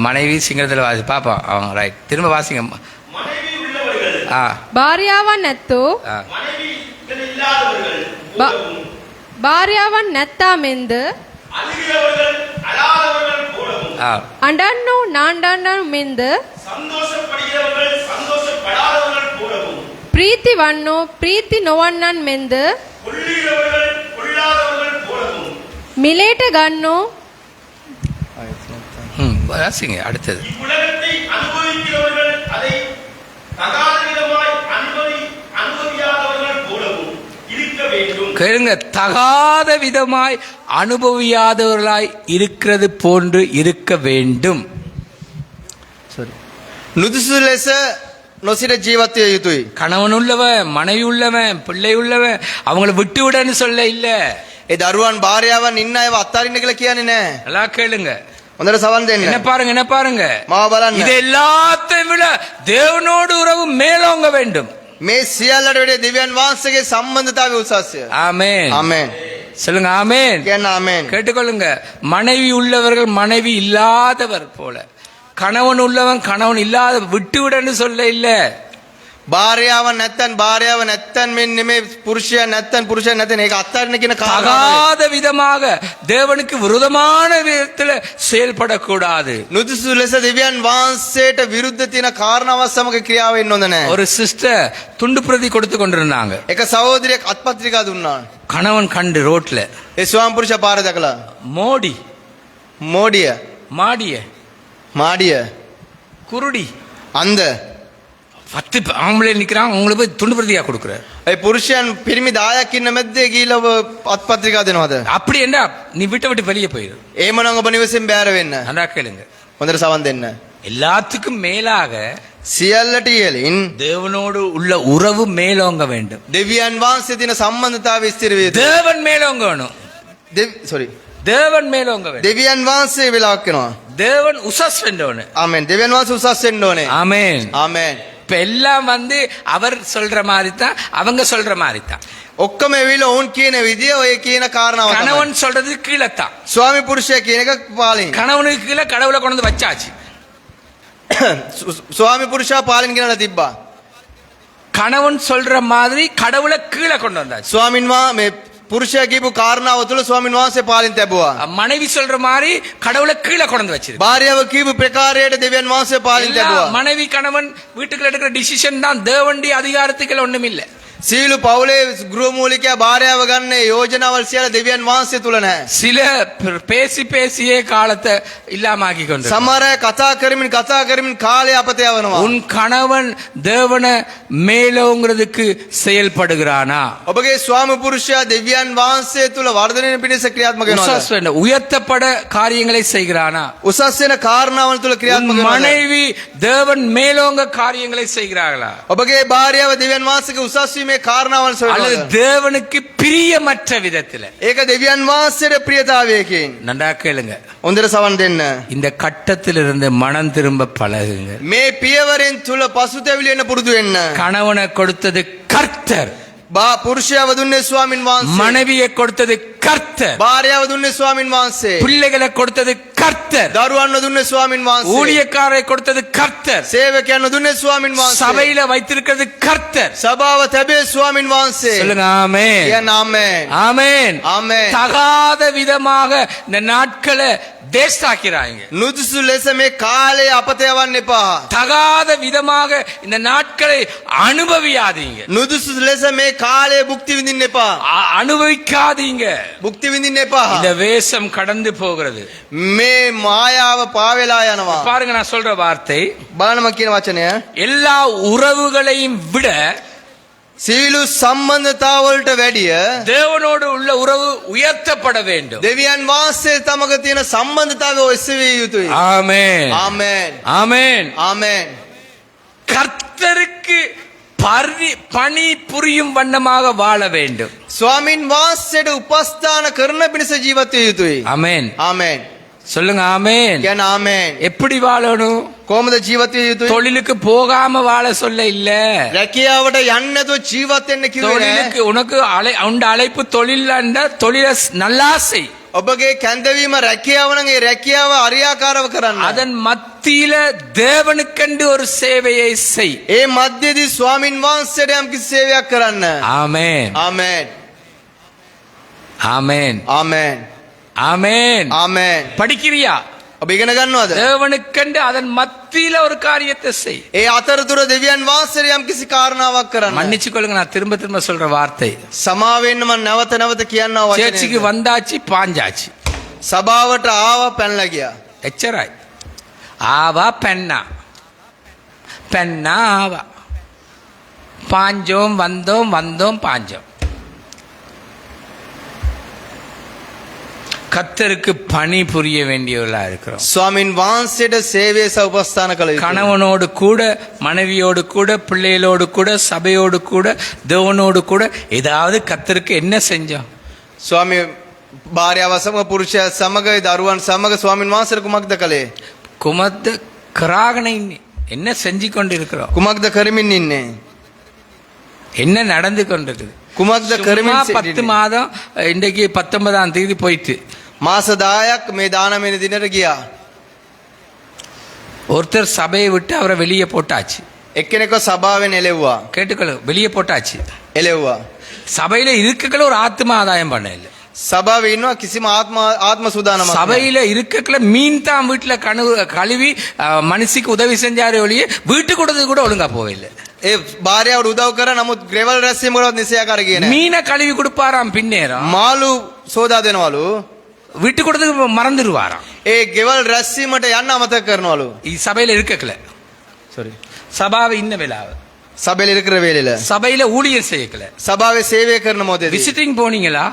மனைவி சிங்களத்துல வாசி. பாப்போம் அவங்க. ரைட். திரும்ப வாசிங்க. மனைவி உள்ளவர்கள் ஆ භාර්යාවන් ඇත්තෝ ஆ. மனைவிகள் இல்லாதவர்கள் බ- භාර්යාවන් නැත්තා මෙන්ද அழுகிறவர்கள் அழாதவர்கள் போலவும் ஆ. අඬන්නෝ නාණ්ඩන්නෝ මෙන්ද சந்தோஷப்படுகிறவர்கள் சந்தோஷப்படாதவர்கள் போலவும் ප්‍රීති වන්නෝ ප්‍රීති නොවන්නන් මෙන්ද கொள்ளுகிறவர்கள் கொள்ளாதவர்கள் போலவும் මිලේට ගන්නෝ ம், வாசிங்க அடுத்தது. இவ்வுலகத்தை அனுபவிக்கிறவர்கள் அதை தகாத விதமாய் அனுபவியாதவர்கள் போலவும் இருக்க வேண்டும். கேளுங்க, தகாத விதமாய் அனுபவியாதவர்களாய் இருக்கிறது போன்று இருக்க வேண்டும். නුදුසු ලෙස නොසිට ජීවත් විය යුතුයි. கணவன் உள்ளவன், மனைவி உள்ளவன், பிள்ளை உள்ளவன், அவங்கள விட்டு விடன்னு சொல்ல இல்ல. ඒ දරුවන් භාර්යාවන් ඉන්න අයව අත්හරින්න කියලා කියන්නේ නැහැ. நல்லா கேளுங்க. හොඳට සවන් දෙන්න. என்ன பாருங்க, என்ன பாருங்க, මාව බලන්න. இது எல்லாத்தையும் விட தேவனோடு உறவு மேலோங்க வேண்டும். මේ සියල්ලට වඩා දෙවියන් වහන්සේගේ සම්බන්ධතාවය උසස්ය. ஆமென். ආමෙන්. சொல்லுங்க ஆமென். කියන්න ආමෙන්. கேட்டுக்கொள்ளுங்க. மனைவி உள்ளவர்கள் மனைவி இல்லாதவர் போல, கணவன் உள்ளவன் கணவன் இல்லாத விட்டு விடன்னு சொல்ல இல்ல. භාර්යාවන් නැත්තන් භාර්යාව නැත්තන් මෙන්න මේ පුරුෂයා නැත්තන් පුරුෂයා නැතන ඒක අත්හරින්න කියන කාරණාව. தகாத விதமாக தேவனுக்கு விரோதமான விதத்துல செயல்படக்கூடாது. නුදුසු ලෙස දෙවියන් වහන්සේට විරුද්ධ තියෙන කාරණාවක් සමග ක්‍රියාව වෙන්න හොඳ නැහැ. ஒரு சிஸ்டர் துண்டு பிரதி கொடுத்து கொண்டிருந்தாங்க. එක සහෝදරියක් අත්පත්‍රිකා දුන්නා. கணவன் கண்டு ரோட்ல ඒ ස්වාම පුරුෂයා පාර දැකලා மோடி මෝඩිය மாடிய මාඩිය குருடி අන්ධ 10 ஆம்பளை நிக்கிறான், உங்களுக்கு போய் துண்டு பிரதியா கொடுக்குற. ඒ පුරුෂයන් පිරිමි 10ක් ඉන්න මැද්දේ ගිහිල්ලා අත්පත්‍රිකා දෙනවද? அப்படி என்ன நீ விட்டு விட்டு வெளியே போயிரு. එහෙමනම් ඔබ නිවසෙන් බැහැර වෙන්න. நல்லா கேளுங்க. හොඳට සවන් දෙන්න. எல்லாத்துக்கும் மேலாக සියල්ලට ඉහළින් தேவனோடு உள்ள உறவு மேலோங்க வேண்டும். දෙවියන් වහන්සේ තියෙන සම්බන්ධතාවය ස්ථිර වේ යුතුයි. தேவன் மேலோங்க வேணும். தேவன் மேலோங்க வேண்டும். දෙවියන් වහන්සේ වෙලාවක් වෙනවා. தேவன் உசஸ் வேண்டவனு. ආමෙන්. දෙවියන් වහන්සේ උසස් වෙන්න ඕනේ. ஆமென். ආමෙන්. இப்ப எல்லாம் அவர் சொல்ற மாதிரி தான், அவங்க சொல்ற மாதிரி தான். ඔක්කොම එවිල ඔවුන් කියන විදිය ඔය කියන කාරණාව තමයි. கணவன் சொல்றது கீழத்தான், ස්වාමි පුරුෂයා කියන එක පාලින්. கணவனுக்கு கீழே கடவுளை கொண்டு வந்து வச்சாச்சு. ස්වාමි පුරුෂයා පාලින් ගෙනලා තිබ්බා. கணவன் சொல்ற மாதிரி கடவுளை கீழே கொண்டு வந்தாச்சு. ස්වාමින් මේ පුරුෂයා කියපු කාරණාව තුළ ස්වාමින් වහන්සේ පාලින් තැබුවා. மனைவி சொல்ற மாதிரி கடவுளை கீழே கொண்டு வந்து வச்சிருக்கு. භාර්යාව කියපු ප්‍රකාරයට දෙවියන් වහන්සේ පාලින් තැබුවා. மனைவி கணவன் வீட்டுக்குள்ள எடுக்கிற டிசிஷன் தான், தேவனுடைய அதிகாரத்துக்கு ஒண்ணும் இல்ல. සීලු පවුලේ ගෘහමූලිකයා භාර්යාව ගන්න යෝජනාවල් සියල්ල දෙවියන් වහන්සේ තුල නැහැ. சில பேசி பேசியே காலத்தை இல்லாமாக்கி கொண்டு. සමහර අය කතා කරමින් කාලය අපත යවනවා. உன் கணவன் தேவன மேலோங்கிறதுக்கு செயல்படுகிறானா? ඔබගේ ස්වාමි පුරුෂයා දෙවියන් වහන්සේ තුල වර්ධනය පිණිස ක්‍රියාත්මක உசஸ் වෙනවා. வேண்டும். உயர்த்தப்பட காரியங்களை செய்கிறானா? උසස් වෙන කාරණාවල් තුල உன் ක්‍රියාත්මක වෙනවා. மனைவி தேவன் மேலோங்க காரியங்களை செய்கிறார்களா? ඔබගේ භාර්යාව දෙවියන් වහන්සේගේ උසස් වීමේ කාරණාවල් அல்லது සොයනවා. தேவனுக்கு பிரியமற்ற விதத்துல? ඒක දෙවියන් වහන්සේට ප්‍රියතාවයකින්. நன்றா கேளுங்க. හොඳට සවන් දෙන්න. இந்த கட்டத்திலிருந்து மனம் திரும்ப பழகுங்க. මේ පියවරෙන් තුල පසුතැවිලි වෙන්න පුරුදු වෙන්න. கணவனை கொடுத்தது கர்த்தர், පුරුෂයාව දුන්නේ ස්වාමින් වහන්සේ. மனைவியை கொடுத்தது கர்த்தர், භාර්යාව දුන්නේ ස්වාමින් වහන්සේ. பிள்ளைகளை கொடுத்தது கர்த்தர், දරුවන්ව දුන්නේ ස්වාමින් වහන්සේ. ஊழியக்காரரை கொடுத்தது கர்த்தர், සේවකයන්ව දුන්නේ ස්වාමින් වහන්සේ. சபையில வைத்திருக்கிறது கர்த்தர். සභාව තැබේ ස්වාමින් වහන්සේ. சொல்லுங்க ஆமென். කියන්න ආමෙන්. ஆமென். ආමෙන්. தகாத விதமாக இந்த நாட்களை தேஸ்தாக்கிறாங்க. නුදුසු ලෙස මේ කාලය අපත යවන්න එපා. தகாத விதமாக இந்த நாட்களை அனுபவியாதீங்க. නුදුසු ලෙස මේ කාලය භුක්ති විඳින්න එපා. அனுபவிக்காதீங்க. භුක්ති විඳින්න එපා. இந்த வேஷம் கடந்து போகிறது. මේ මායාව පාවෙලා යනවා. பாருங்க, நான் சொல்ற வார்த்தை, බලන්නම කියන වචනය. எல்லா உறவுகளையும் விட සීලු සම්බන්ධතාවලට වැඩිය தேவனோடு உள்ள உறவு உயர்த்தப்பட வேண்டும். දෙවියන් වහන්සේ තමග තියෙන සම්බන්ධතාවය ඔස්සවිය යුතුයි. ஆமென். ආමෙන්. ஆமென். ආමෙන්. கர்த்தருக்கு பணி புரியும் வண்ணமாக வாழ வேண்டும். ස්වාමින් වහන්සේට උපස්ථාන කරන පිණිස ජීවත් විය යුතුයි. ஆமென். ආමෙන්. சொல்லுங்க ஆமென். කියන්න ආමෙන්. எப்படி வாழணும்? කොහොමද ජීවත් විය යුතුයි? தொழிலுக்கு போகாம வாழ சொல்ல இல்ல. රැකියාවට යන්නේ නැතුව ජීවත් වෙන්න කිව්වේ නෑ. தொழிலுக்கு உனக்கு உண்ட அழைப்பு தொழில் தொழில நல்லா செய். ඔබගේ කැඳවීම රැකියාව නම් ඒ රැකියාව අරියාකාරව කරන්න. அதன் மத்தியில தேவனுக்கென்று ஒரு சேவையை செய். ඒ මැදදී ස්වාමින් වහන්සේට යම් කිසි සේවයක් කරන්න. ஆமென். ආමෙන්. ஆமென். ආමෙන්. ஆமென். ආමෙන්. படிக்கிறியா? ඔබ ඉගෙන ගන්නවද? தேவனுக்கென்று அதன் மத்தியில ஒரு காரியத்தை செய். ඒ අතරතුර දෙවියන් වහන්සේට යම් කිසි කාරණාවක් කරන්න. மன்னிச்சு கொள்ளுங்க, நான் திரும்ப திரும்ப சொல்ற வார்த்தை. සමාවෙන්න මම නැවත නැවත කියනවා சேர்ச்சிக்கு වචනේ. வந்தாச்சு, பாஞ்சாச்சு. සභාවට ආවා පැනලා ගියා. எச்சராய் ஆவா பெண்ணா, பெண்ணா ஆவா, பாஞ்சோம் வந்தோம், வந்தோம் பாஞ்சோம். கத்தருக்கு பணி புரிய வேண்டியவர்களா இருக்கிறோம். ස්වාමින් වහන්සේට සේවය සහ උපස්ථාන කළ යුතුයි. கணவனோடு கூட, மனைவியோடு கூட, பிள்ளைகளோடு கூட, சபையோடு கூட, தேவனோடு கூட ஏதாவது கத்தருக்கு என்ன செஞ்சோம்? ස්වාමී භාර්යාව සමග පුරුෂයා සමග දරුවන් සමග ස්වාමින් වහන්සේට කුමක්ද කළේ? குமத்த கராகனை என்ன செஞ்சு கொண்டு இருக்கிறோம்? කුමක්ද කරමින් ඉන්නේ? என்ன நடந்து கொண்டிருக்கு? කුමක්ද சும்மா කරමින් 10 සිටින්නේ? மாதம் இன்றைக்கு 19ஆம் தேதி போயிட்டு මාස 10ක් මේ 19 දිනට ගියා. ஒருத்தர் சபையை விட்டு அவரை வெளியே போட்டாச்சு. එක්කෙනෙක්ව සභාවෙන් එලෙව්වා. கேட்டுக்கொள்ள, வெளியே போட்டாச்சு. එලෙව්වා. சபையில இருக்கக்குள்ள ஒரு ஆத்ம ஆதாயம் பண்ண இல்ல. සභාවේ ඉන්නවා කිසිම ආත්ම සූදානමක් නැහැ. சபையில இருக்கக்குள்ள மீன் தான் வீட்டுல கழுவி மனுஷிக்கு உதவி செஞ்சாரே ஒழிய வீட்டுக்கு கொடுத்தது கூட ஒழுங்கா போகல. ඒ භාර්යාවට උදව් කරා නමුත් ග්‍රෙවල් රැස්වීමකටවත් නිසයාකාර ගියේ නැහැ. மீனை கழுவி கொடுப்பாராம், பின்னேரம் මාළු සෝදා දෙනවලු. வீட்டுக்கு கொடுத்தது மறந்துடுவாராம். ඒ ගෙවල් රැස්වීමට යන්න අමතක කරනවලු. சபையில இருக்கக்குள்ள සෝරි. சபாவை இன்ன வேளாவ සබෙල ඉරකර වේලෙල. சபையில ஊழியம் செய்யக்கல. සභාවේ සේවය කරන මොහොතේදී விசிட்டிங் போனீங்களா?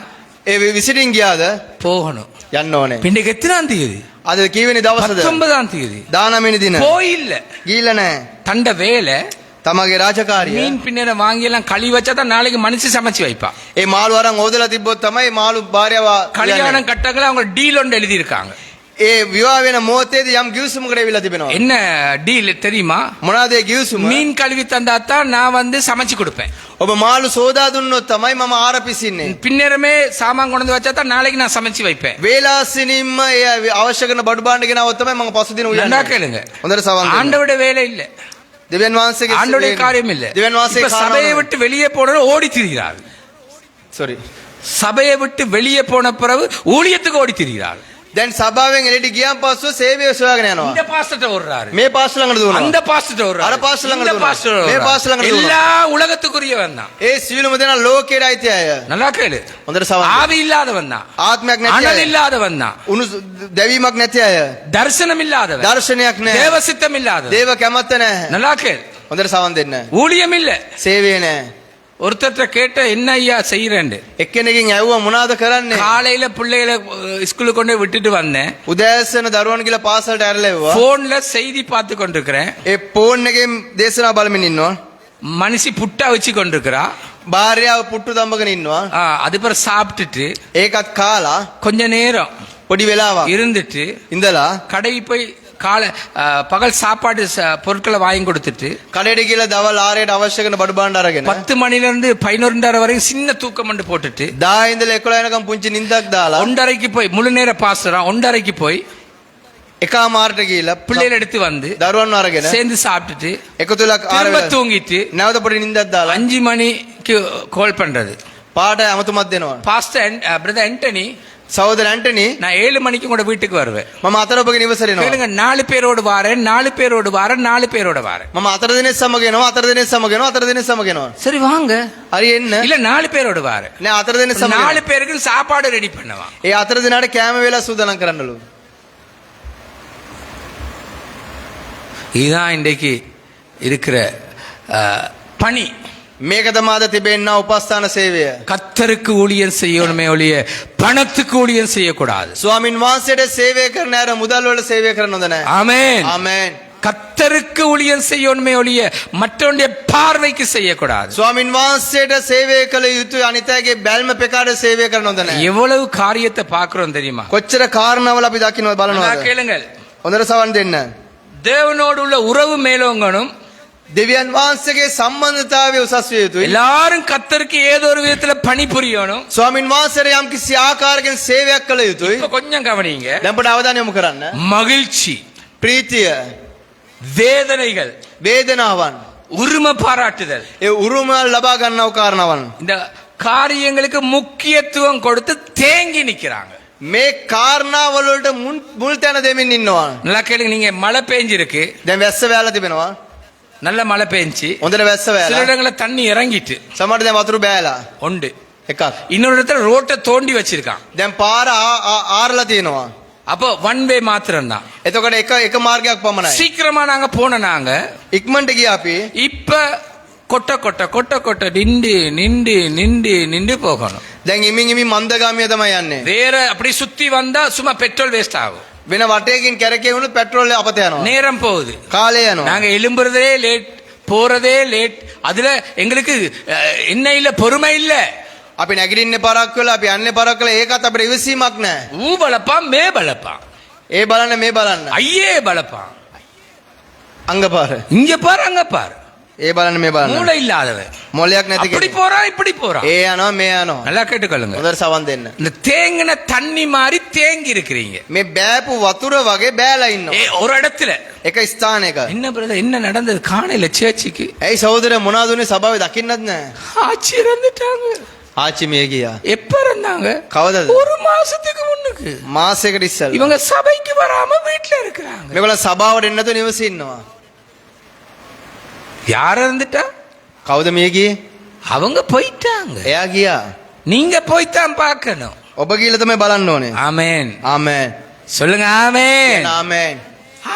ඒ විසිටින් ගියාද? போகணும். යන්න ඕනේ. பின்னைக்கு எத்தனாம் தேதி? අද කීවෙනි දවසද? 19ஆம் தேதி. 19 දින. போயில்ல. ගිහිල්ලා නැහැ. தண்ட வேலை තමගේ රාජකාරිය. மீன் பின்னர வாங்கி எல்லாம் கழுவி வச்சா தான் நாளைக்கு மனுஷி சமைச்சு வைப்பா. ඒ මාළු අරන් ඕදලා තිබ්බොත් තමයි මාළු භාර්යාව கல்யாணம் கட்டங்கள அவங்க டீல் ஒன்று எழுதி இருக்காங்க. ඒ විවාහ වෙන මොහොතේදී යම් ගිවිසුමකට එවිලා තිබෙනවා. என்ன டீல் தெரியுமா? මොනවාද ඒ ගිවිසුම? மீன் கழுவி தந்தா தான் நான் வந்து சமைச்சு கொடுப்பேன். ඔබ මාළු සෝදා දුන්නොත් තමයි මම ආර පිසින්නේ. பின்னரமே சாமான் கொண்டு வந்து வச்சா தான் நாளைக்கு நான் சமைச்சு வைப்பேன். වේලාසිනින්ම ඒ අවශ්‍ය කරන බඩු භාණ්ඩ ගෙනාවොත් තමයි මම පසුදින நல்லா උයන්නේ. கேளுங்க. හොඳට සවන් දෙන්න. ஆண்டவருடைய வேலை இல்ல, දෙවියන් වහන්සේගේ ஆண்டவருடைய காரியம் இல்ல. දෙවියන් වහන්සේ இப்ப சபையை விட்டு வெளியே போனவங்க ஓடி திரிகிறார். sorry. சபையை விட்டு வெளியே போன பிறகு ஊழியத்துக்கு ஓடி திரிகிறார். දැන් සභාවෙන් එළියට ගියාන් පස්සෙ සේවය සොයාගෙන යනවා. இந்த பாஸ்டர்ட்ட ஓடுறாரு, මේ පාස්ටර් ළඟට දුවනවා. அந்த பாஸ்டர்ட்ட ஓடுறாரு, අර පාස්ටර් ළඟට இந்த දුවනවා. பாஸ்டர் මේ ஓடுறாரு. පාස්ටර් ළඟට දුවනවා. எல்லா உலகத்துக்குரியவன் தான். ඒ සියලුම දෙනා ලෝකයට අයිති අය. நல்லா கேளு. හොඳට සවන් දෙන්න. ஆவி இல்லாதவன் தான், ආත්මයක් නැති அனல் අය. இல்லாதவன் தான், උණු දැවීමක් නැති අය. தரிசனம் இல்லாதவன், දර්ශනයක් නැහැ. தேவ சித்தம் இல்லாதவன். දේව කැමැත්ත නැහැ. நல்லா கேளு. හොඳට සවන් දෙන්න. ஊழியம் இல்ல. සේවය නැහැ. ஒருத்தர்ட்ட கேட்ட என்ன ஐயா செய்யறேன். එක්කෙනෙක්ගෙන් ඇහුවා මොනවද කරන්නේ? காலையில பிள்ளைகளை ஸ்கூலுக்கு கொண்டு போய் விட்டுட்டு வந்தேன். උදෑසන දරුවන් කියලා පාසලට ඇරලා එව්වා. போன்ல செய்தி பார்த்து கொண்டிருக்கிறேன். ඒ ෆෝන් එකෙන් දේශනා බලමින් ඉන්නවා. மனுஷி புட்டா வச்சு கொண்டிருக்கிறா. භාර්යාව පුට්ටු දම්බගෙන ඉන්නවා. அது பிறகு சாப்பிட்டுட்டு ඒකත් කාලා கொஞ்ச நேரம் පොඩි වෙලාවක් இருந்துட்டு ඉඳලා கடைக்கு போய் பகல் சாப்பாடு பொருட்களை வாங்கி கொடுத்துட்டு කඩේට ගිහලා දවල් 6ට අවශ්‍ය කරන බඩු භාණ්ඩ අරගෙන 10 மணில இருந்து 11:30 வரைக்கும் சின்ன தூக்கம் மண்டு போட்டுட்டு 10 ඉඳලා 11 වෙනකම් පුංචි නිින්දක් දාලා 1:30க்கு போய் முழு நேர பாஸ்டரா 1:30க்கு போய் එකමාරට ගිහලා பிள்ளைகளை எடுத்து வந்து දරුවන් අරගෙන சேர்ந்து சாப்பிட்டுட்டு එකතුලා திரும்ப தூங்கிட்டு නැවත පොඩි නිින්දක් දාලා 5 மணிக்கு கால் பண்றது. පාට අමතුමත් දෙනවා. பாஸ்டர் பிரதர் ஆண்டனி, සහෝදර ඇන්ටනි நான் 7 மணிக்கு கூட வீட்டுக்கு வருவேன். මම 4 ඔබගේ නිවසට එනවා. கேளுங்க, 4 பேரோடு வாரேன், 4 பேரோடு வாரேன், 4 பேரோட வாரேன். මම 4 දිනෙක සමග එනවා, 4 දිනෙක සමග එනවා, 4 දිනෙක සමග එනවා. சரி வாங்க. හරි එන්න. இல்ல 4 பேரோடு வாரேன். නෑ 4 දිනෙක සමග 4 பேருக்கு சாப்பாடு ரெடி பண்ணுவா. ඒ 4 දිනාට කෑම වේලා සූදානම් කරන්නලු. இதுதான் இன்றைக்கு இருக்கிற பணி. මේක තමයි තිබෙනා උපස්ථාන සේවය. கத்தருக்கு ஊழியம் செய்யணுமே ஒழிய பணத்துக்கு ஊழியம் செய்யக்கூடாது. ස්වාමින් වහන්සේට සේවය කරන අර මුදල් වල සේවය කරන හොඳ නැහැ. ஆமென். ආමෙන්. கத்தருக்கு ஊழியம் செய்யணுமே ஒழிய மற்றவனுடைய பார்வைக்கு செய்யக்கூடாது. ස්වාමින් වහන්සේට සේවය කළ යුතුයි, අනිතයගේ බැල්ම පෙකාට සේවය කරන හොඳ නැහැ. எவ்வளவு காரியத்தை பார்க்கிறோம் தெரியுமா? කොච්චර කාරණාවල අපි දකින්නවද நல்லா බලනවද? கேளுங்கள். හොඳට සවන් දෙන්න. தேவனோடு உள்ள உறவு மேலோங்கணும். දෙවියන් වහන්සේගේ සම්බන්ධතාවය උසස් විය යුතුයි. எல்லாரும் கத்தருக்கு ஏதோ ஒரு விதத்துல பணி புரியணும். ස්වාමින් වහන්සේට යම් කිසි ආකාරයකින් සේවයක් කළ යුතුයි. இப்ப கொஞ்சம் கவனிங்க. දැන් පොඩ අවධානය යොමු කරන්න. மகிழ்ச்சி, ප්‍රීතිය, வேதனைகள், වේදනාවන්, உரிமை பாராட்டுதல், ඒ උරුම ලබා ගන්නව කාරණාවන්. இந்த காரியங்களுக்கு முக்கியத்துவம் கொடுத்து தேங்கி நிக்கிறாங்க. මේ කාරණාවල වලට මුල් තැන දෙමින් ඉන්නවා. நல்லா கேளுங்க. நீங்க மழை பெஞ்சிருக்கு, දැන් වැස්ස වෑලා තිබෙනවා. நல்ல மழை பெஞ்சு හොඳට වැස්ස சில වෑලා. இடங்கள்ல தண்ணி இறங்கிட்டு සමහරට දැන් වතුර බෑලා. உண்டு. එකක්. இன்னொரு இடத்துல ரோட்டை தோண்டி வச்சிருக்கான். දැන් පාර ආරලා තියෙනවා. அப்போ ஒன் வே மாத்திரம் தான். එතකොට එක මාර්ගයක් පමණයි. சீக்கிரமா நாங்க போன நாங்க ඉක්මනට ගියා අපි. இப்ப கொட்ட கொட்ட கொட்ட கொட்ட நின்று நின்று நின்று நின்று போகணும். දැන් ඉමින් ඉමින් මන්දගාමිය තමයි යන්නේ. வேற அப்படி சுத்தி வந்தா சும்மா பெட்ரோல் வேஸ்ட் ஆகும், වෙන වටේකින් කැරකේ වුණොත් පෙට්‍රෝල් අපත යනවා. நேரம் போகுது. කාලය යනවා. நாங்க எழும்புறதே லேட், போறதே லேட். அதுல எங்களுக்கு என்ன இல்ல, பொறுமை இல்ல. අපි නැගිටින්නේ පරක් වෙලා අපි යන්නේ පරක් වෙලා ඒකත් අපිට ඉවසීමක් නැහැ. ஊ பலப்பான் மே பலப்பான், ඒ බලන්න මේ බලන්න. ஐயே பலப்பான். අංගපාර. இங்க பாரு அங்க பாரு, ඒ බලන්න මේ බලන්න. மூளை இல்லாதவன் මොලයක් නැති அப்படி කෙනෙක්. போறான் இப்படி போறான். ඒ යනවා මේ යනවා. நல்லா கேட்டுக்கொள்ளுங்க. හොඳට සවන් දෙන්න. இந்த தேங்கின தண்ணி மாதிரி தேங்கி இருக்கிறீங்க මේ බෑපු වතුර වගේ බෑලා ඉන්නවා. ஒரு இடத்துல. එක ස්ථානයක. என்ன பிரதர், என்ன நடந்தது காணையில சேர்ச்சிக்கு? ඇයි සහෝදරය මොනවද උනේ සභාවේ දකින්නත් නැහැ. ஆட்சி இறந்துட்டாங்க. ආච්චි මිය ගියා. எப்ப இருந்தாங்க? කවදද? ஒரு மாசத்துக்கு முன்னுக்கு. මාසයකට ඉස්සෙල්ලා. இவங்க சபைக்கு வராம வீட்டுல இருக்கிறாங்க. මේගොල්ලෝ සභාවට එන්න නැතුව නිවසේ ඉන්නවා. யார் இருந்துட்டா? කවුද මිය ගියේ? அவங்க போயிட்டாங்க. එයා ගියා. நீங்க போய்த்தான் பார்க்கணும். ඔබ ගිහලා තමයි බලන්න ඕනේ. ஆமென். ආමෙන්. சொல்லுங்க ஆமென். ආමෙන්.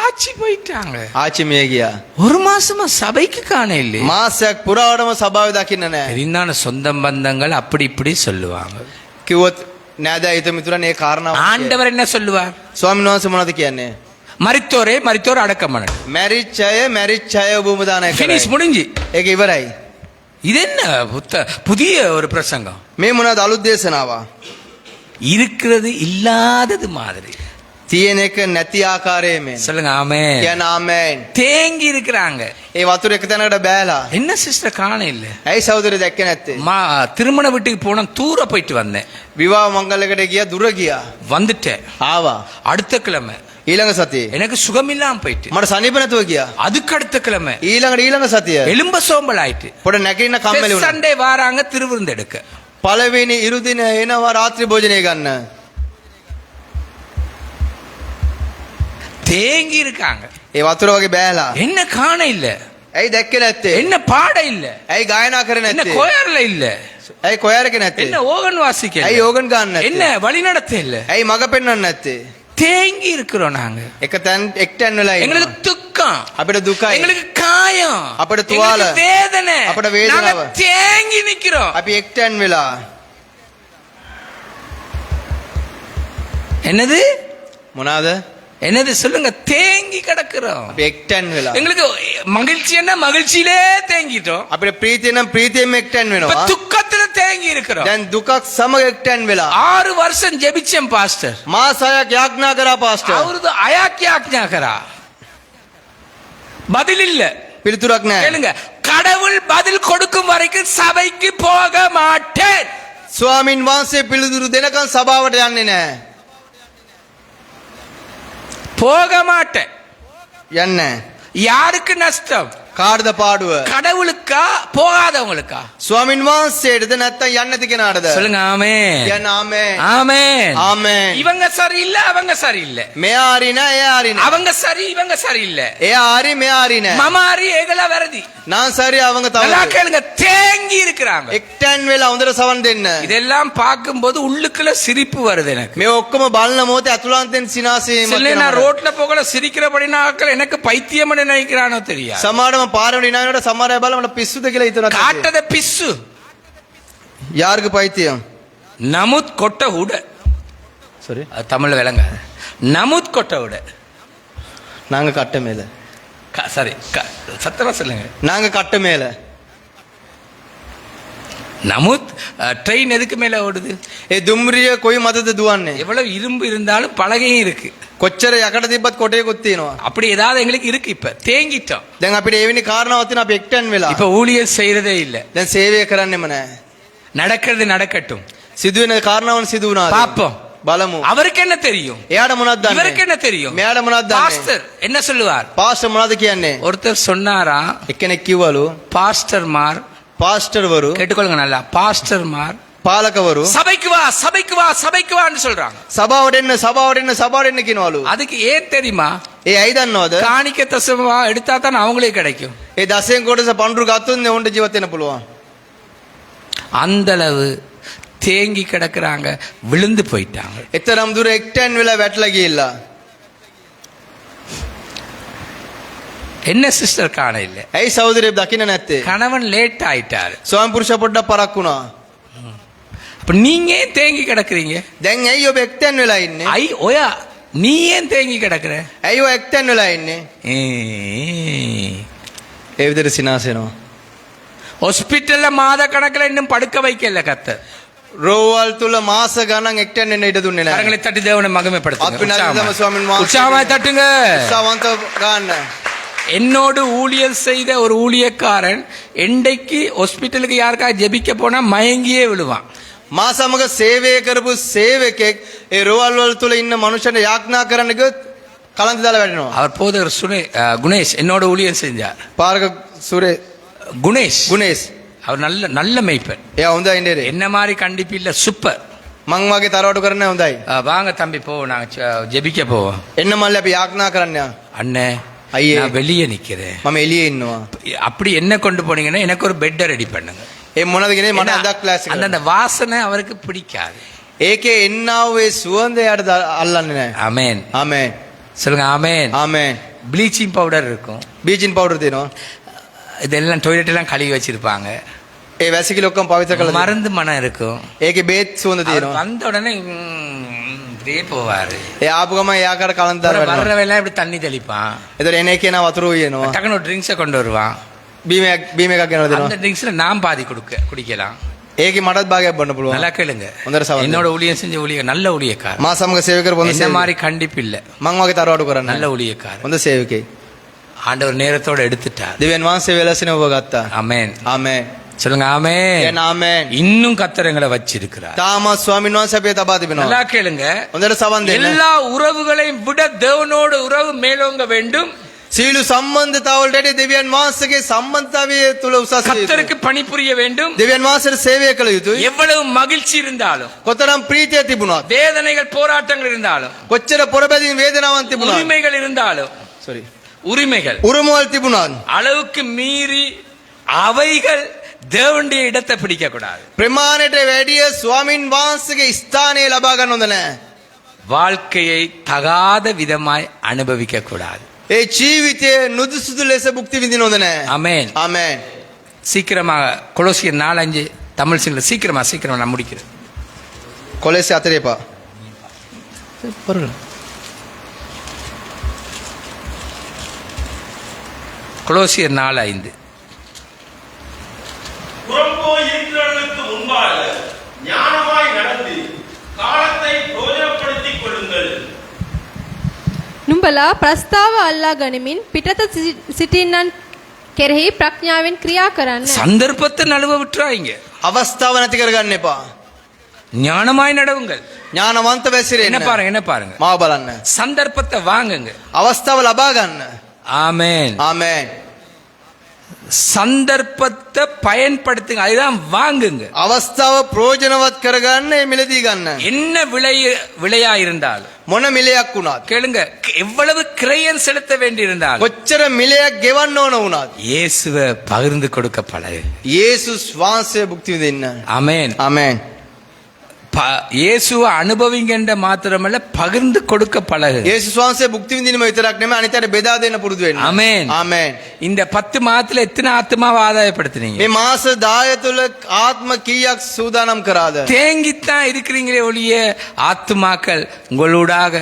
ஆட்சி போயிட்டாங்க. ආච්චි මිය ගියා. ஒரு மாசமா சபைக்கு காண இல்லை. මාසයක් පුරාවටම සභාවේ දකින්න නැහැ. பெரிந்தான சொந்த பந்தங்கள் அப்படி இப்படி சொல்லுவாங்க. කිව්වොත් නෑදෑ හිත මිතුරන් ඒ කාරණාව. ஆண்டவர் என்ன சொல்லுவார்? ස්වාමීන් වහන්සේ මොනවද කියන්නේ? மரித்தோரே மரித்தோர் அடக்கம் பண்ணணும். මැරිච්ච අය භූම දානය ஃபினிஷ் කරයි. முடிஞ்சு. ඒක ඉවරයි. இது என்ன புதிய ஒரு பிரசங்கம்? මේ මොනවද අලුත් දේශනාවක්? இருக்கிறது இல்லாதது மாதிரி. තියෙන එක නැති ආකාරයේ මේ. சொல்லுங்க ஆமென். කියන ආමෙන්. தேங்கி இருக்கிறாங்க. ඒ වතුර එක තැනකට බෑලා. என்ன சிஸ்டர் காண இல்ல? ඇයි සහෝදරය දැක්කේ නැත්තේ? திருமண வீட்டுக்கு போன தூர போயிட்டு வந்தேன். විවාහ මංගලයකට ගියා දුර ගියා. வந்துட்டேன். ආවා. அடுத்த கிழமை ඊළඟ සතියේ எனக்கு சுகம் இல்லாம போயிட்டு. මට සනීප නැතුව ගියා. அதுக்கு அடுத்த கிழமை ඊළඟ සතිය எலும்ப சோம்பல் ஆயிட்டு. පොඩ නැගින්න කම්මැලි වුණා. சண்டே வாராங்க திருவிருந்து எடுக்க. පළවෙනි ඉරු දින එනවා රාත්‍රී භෝජනය ගන්න. தேங்கி இருக்காங்க. ඒ වතුර වගේ බෑලා. என்ன காண இல்ல? ඇයි දැක්කේ නැත්තේ? என்ன பாட இல்ல? ඇයි ගායනා කරේ என்ன නැත්තේ? கோயர்ல இல்ல? ඇයි කොයර් එකේ නැත්තේ? என்ன ஓகன் வாசிக்க ඇයි இல்ல? ඕගන් ගන්න නැත්තේ? என்ன வழி நடத்த இல்ல? ඇයි මග පෙන්වන්න නැත්තේ? தேங்கி இருக்கிறோம் நாங்க. එක තැන් එක්ටන් වෙලා எங்களுக்கு ඉන්නවා. துக்கம், අපිට දුකයි. எங்களுக்கு காயம், අපිට තුවාල, எங்களுக்கு வேதனை, අපිට වේදනාව. நாங்க தேங்கி நிக்கிறோம். අපි එක්ටන් වෙලා. என்னது මොනවාද? என்னது சொல்லுங்க? தேங்கி கிடக்கிறோம். අපි එක්ටන් වෙලා. எங்களுக்கு மகிழ்ச்சி என்ன, மகிழ்ச்சியிலே தேங்கிட்டோம். අපිට ප්‍රීතිය නම් ප්‍රීතියෙම එක්ටන් இப்ப වෙනවා. துக்கத்துல தேங்கி இருக்கிறோம். දැන් දුකක් සමග එක්ටන් වෙලා. 6 வருஷம் ஜெபிச்சேன் பாஸ்டர். මාස 6ක් යාඥා කරා පාස්ටර්. அவரது அயாக்கியாக்ஞாகரா பதில் இல்ல. පිළිතුරක් නැහැ. கேளுங்க, கடவுள் பதில் கொடுக்கும் வரைக்கும் சபைக்கு போக மாட்டேன். ස්වාමින් වහන්සේ පිළිතුරු දෙනකන් සභාවට යන්නේ නැහැ. போக மாட்டேன். යන්නේ. யாருக்கு நஷ்டம்? කාටද පාඩුව? கடவுளுக்கா போகாதவங்களுக்கா? ස්වාමින් වහන්සේටද නැත්නම් යන්නේ නැති කෙනාටද? சொல்லுங்க ஆமென். කියන්න ආමෙන්. ஆமென். ආමෙන්. இவங்க சரியில்லை, அவங்க சரியில்லை. මෙයා හරි නෑ එයා හරි නෑ. அவங்க சரி, இவங்க சரியில்லை. එයා හරි මෙයා හරි නෑ. மமாரி ஏகலா வரதி. நான் சரி அவங்க நல்லா தவறு. கேளுங்க, தேங்கி இருக்கிறாங்க. එක්ටන් වෙලා හොඳට සවන් දෙන්න. இதெல்லாம் பார்க்கும்போது உள்ளுக்குள்ள சிரிப்பு வருது எனக்கு. මේ ඔක්කොම බලන මොහොතේ අතුලාන්තෙන් සිනාසෙම சில நான் ரோட்ல போகல சிரிக்கிறபடினாக்கள் எனக்கு பைத்தியம் நினைக்கிறானோ தெரியாது. සමහරම පාරේ ඉනනකොට සමහර අය බලලා මට පිස්සුද කියලා හිතනවා. காட்டத பிස්සு. யாருக்கு பைத்தியம்? நமுத் கொட்ட உட. சரி. அது தமிழ்ல விளங்க. நமுத் கொட்ட உட. நாங்க கட்ட மேல. சரி, சத்தமா சொல்லுங்க. நாங்க கட்ட மேல. நமுத் ட்ரெயின் எதுக்கு மேல ஓடுது? ඒ දුම්රිය කොයි මතද දුවන්නේ? எவ்வளவு இரும்பு இருந்தாலும் பலகையும் இருக்கு. කොච්චර යකඩ තිබ්බත් කොටේකුත් තියෙනවා. அப்படி ஏதாவது எங்களுக்கு இருக்கு. இப்ப தேங்கிட்டோம். දැන් අපිට ඒ වෙනි කාරණාවක් තියෙනවා. අපි එක්ටන් වෙලා. இப்ப ஊழியர் செய்யறதே இல்ல. දැන් සේවය කරන්නෙම නැහැ. நடக்கிறது நடக்கட்டும். සිදුවෙන කාරණාවන් සිදු වුණා. பாப்போம். බලමු. அவருக்கு என்ன தெரியும்? එයාට මොනවද දන්නේ? இவருக்கு என்ன தெரியும்? මෙයාට මොනවද දන්නේ? பாஸ்டர் என்ன சொல்லுவார்? පාස්ටර් මොනවද කියන්නේ? ஒருத்தர் சொன்னாரா, එක්කෙනෙක් කිව්වලු பாஸ்டர்மார், පාස්ටර්වරු கேட்டுக்கொள்ளுங்க நல்லா, பாஸ்டர்மார் පාලකවරු சபைக்கு வா, சபைக்கு வா, சபைக்கு வான்னு சொல்றாங்க. සභාවට එන්න සභාවට එන්න සභාවට එන්න කියනවලු. அதுக்கு ஏன் தெரியுமா? ඒ ඇයි දන්නවද? காணிக்க தசமா எடுத்தா தான் அவங்களே கிடைக்கும். ඒ දසෙන් කොටස පඳුරු ගත්තොත් නේ උන්ට ජීවත් වෙන්න පුළුවන්. அந்த அளவு தேங்கி கிடக்குறாங்க, விழுந்து போயிட்டாங்க. එතරම් දුර එක්ටන් වෙලා වැටලා ගිහිල්ලා. என்ன சிஸ்டர் காண இல்ல? ඇයි සහෝදරයෙක් දකින්න නැත්තේ? கணவன் லேட் ஆயிட்டாரு. ස්වාමි පුරුෂ පොඩ්ඩක් පරක් වුණා. இப்ப நீங்க ஏன் தேங்கி கிடக்குறீங்க? දැන් ඇයි ඔබ එක්තැන් වෙලා ඉන්නේ? ஐ ஒயா நீ ஏன் தேங்கி கிடக்குற? ඇයි ඔය එක්තැන් වෙලා ඉන්නේ? ஏ, ඒ විදිහට සිනාසෙනවා. ஹாஸ்பிட்டல்ல மாத கணக்குல இன்னும் படுக்க வைக்கல கர்த்தர். රෝවල් තුල මාස ගණන් එක්තැන් වෙන්න ඉඩ දුන්නේ නැහැ. கரங்களை தட்டி தேவனை மகிமைப்படுத்துங்க. අපි නන්දම ස්වාමීන් වහන්සේ உற்சாகமாய் தட்டுங்க. උත්සාහවන්ත ගන්න. என்னோடு ஊழியர் செய்த ஒரு ஊழியக்காரன் எண்டைக்கு ஹாஸ்பிட்டலுக்கு யாருக்கா ஜெபிக்க போனா மயங்கியே விழுவான். මා සමග සේවය කරපු සේවකෙක් ඒ රෝවල් වල තුල ඉන්න මනුෂ්‍යන්ට යාඥා කරන්න ගියොත් කලන්ත දාලා වැටෙනවා. அவர் போதகர் குணேஷ் என்னோட ஊழியர் செஞ்சார். පාරක සුරේ குணேஷ் அவர் நல்ல நல்ல மெய்ப்பன். එයා හොඳයි නේද? என்ன மாதிரி கண்டிப்பு இல்ல, சூப்பர். මං වගේ තරවටු කරන්නේ හොඳයි. வாங்க தம்பி போவோம், நாங்க ஜெபிக்க போவோம். එන්න මල්ලි අපි යාඥා කරන්න යා. அண்ணே ஐயே. நான் வெளியே நிக்கிறேன். මම එළියේ ඉන්නවා. அப்படி என்ன கொண்டு போனீங்கன்னா எனக்கு ஒரு பெட்டை ரெடி பண்ணுங்க. ඒ මොනවද කියන්නේ මට අදක් ක්ලාස් එක. அந்த வாசனை அவருக்கு பிடிக்காது. ඒකේ එන්නව ඒ සුවඳ යට අල්ලන්නේ නැහැ. ஆமென். ආමේන්. சொல்லுங்க ஆமென். ආමේன். ப்ளீச்சிங் பவுடர் இருக்கும். බීජින් පවුඩර් තියෙනවා. இதெல்லாம் டாய்லெட் எல்லாம் கழுவி வச்சிருப்பாங்க. ඒ වැසිකිලි ඔක්කොම පවිත්‍ර කරලා තියෙනවා. மருந்து மனம் இருக்கும். ඒකේ බේත් සුවඳ அவர் තියෙනවා. வந்த உடனே இப்படியே போவாரு. ඒ ආපු ගමන් එයාකට කලන්ත දාලා වැටෙනවා. வர்றவெல்லாம் இப்படி தண்ணி தெளிப்பான். එතකොට එන එකේ නා වතුර උයනවා. டக்குனு ட்ரிங்க்ஸை கொண்டு வருவான். බීම එකක් ගෙනලා දෙනවා. அந்த ட்ரிங்க்ஸ்ல நான் பாதி குடிக்கலாம். ඒකේ මටත් භාගයක් බොන්න පුළුවන්. நல்லா கேளுங்க. හොඳට සවන්න. என்னோட ஊழியம் செஞ்ச ஊழியர் நல்ல ஊழியக்காரர். මා සමග සේවය කරපු හොඳ என்ன සේවකෙක්. மாதிரி கண்டிப்பு இல்ல, මං වගේ තරවටු කරන්නේ நல்ல නැහැ. ஊழியக்காரர். හොඳ සේවකෙක්. ஆண்டவர் நேரத்தோட எடுத்துட்டார். දෙවියන් වහන්සේ වෙලසින ඔබ ගත්තා. ஆமென். ආමේන්. சொல்லுங்க ஆமென். කියන ආමේන්. இன்னும் கர்த்தரங்களை வச்சிருக்கிறார். තාමත් ස්වාමීන් වහන්සේ අපේ තබා තිබෙනවා. நல்லா கேளுங்க. හොඳට සවන් දෙන්න. எல்லா உறவுகளையும் விட தேவனோட உறவு மேலோங்க வேண்டும். සීළු සම්බන්ධතාවලට දෙවියන් වහන්සේගේ සම්බන්ධතාවය තුල උසස් වේ. கர்த்தருக்கு பணிபுரிய வேண்டும். දෙවියන් වහන්සේට සේවය කළ යුතුයි. எவ்வளவு மகிழ்ச்சி இருந்தாலும், කොතරම් ප්‍රීතිය තිබුණත්, வேதனைகள் போராட்டங்கள் இருந்தாலும், කොච්චර පොරබැදීම් වේදනාවන් තිබුණත්, உரிமைகள் இருந்தாலும், உரிமைகள் උරුමවල් තිබුණත්, அளவுக்கு மீறி அவைகள் தேவனுடைய இடத்தை பிடிக்க கூடாது. ප්‍රමාණයට වැඩිය ස්වාමින් වහන්සේගේ ස්ථානය ලබා ගන්න හොඳ නැහැ. வாழ்க்கையை தகாத விதமாய் அனுபவிக்க கூடாது. ඒ ජීවිතය නුදුසුදු ලෙස භුක්ති විඳින්න හොඳ නැහැ. ஆமென். ආමේන්. சீக்கிரமா கொலோசியர் 4:5 தமிழ் சிங்கள சீக்கிரமா நான் முடிக்கிறேன். කොලෙස් 4 එපා. கொலோசியர் 4:5 புறம்போய் இருக்கிறவர்களுக்கு முன்பாக ஞானமாய் நடந்து காலத்தை பிரயோஜனப்படுத்திக் கொள்ளுங்கள். නුඹලා ප්‍රස්තාව අල්ලා ගනිමින් පිටත සිටින්නන් කෙරෙහි ප්‍රඥාවෙන් ක්‍රියා කරන්න. சந்தர்ப்பத்தை நழுவ விட்டுறாங்க. අවස්ථාව නැති කරගන්න එපා. ஞானமாய் நடவுங்கள். ඥානවන්ත என்ன වැසිරෙන්න. பாருங்க, என்ன பாருங்க, මාව බලන්න. சந்தர்ப்பத்தை வாங்குங்க. අවස්ථාව ලබා ගන්න. ஆமென். ආමේන්. சந்தர்ப்பத்தை பயன்படுத்துங்க, அதுதான் வாங்குங்க. අවස්ථාව ප්‍රයෝජනවත් කරගන්න මේ මිලදී ගන්න. என்ன விலையா இருந்தாலும் මොන මිලයක් වුණත්, கேளுங்க, எவ்வளவு கிரயம் செலுத்த வேண்டி இருந்தாலும் කොච්චර මිලයක් ගෙවන්න ඕන වුණත්, இயேசுவை பகிர்ந்து கொடுக்க பழகு. යේසුස් වහන්සේ භුක්ති විඳින්න. ஆமென். ආමේන්. இயேசுவை அனுபவிங்கன்ற மாத்திரமல்ல, பகிர்ந்து கொடுக்க பழகு. යේසුස් වහන්සේ භුක්ති විඳිනම විතරක් නෙමෙයි අනිතට බෙදා දෙන්න පුරුදු වෙන්න. ஆமென். ආමේන්. இந்த 10 மாதத்துல எத்தனை ஆத்மாவை ஆதாயப்படுத்துனீங்க? මේ මාස 10 තුල ආත්ම කීයක් සූදානම් කරාද? தேங்கித்தான் இருக்கிறீங்களே ஒழிய ஆத்துமாக்கள் உங்களூடாக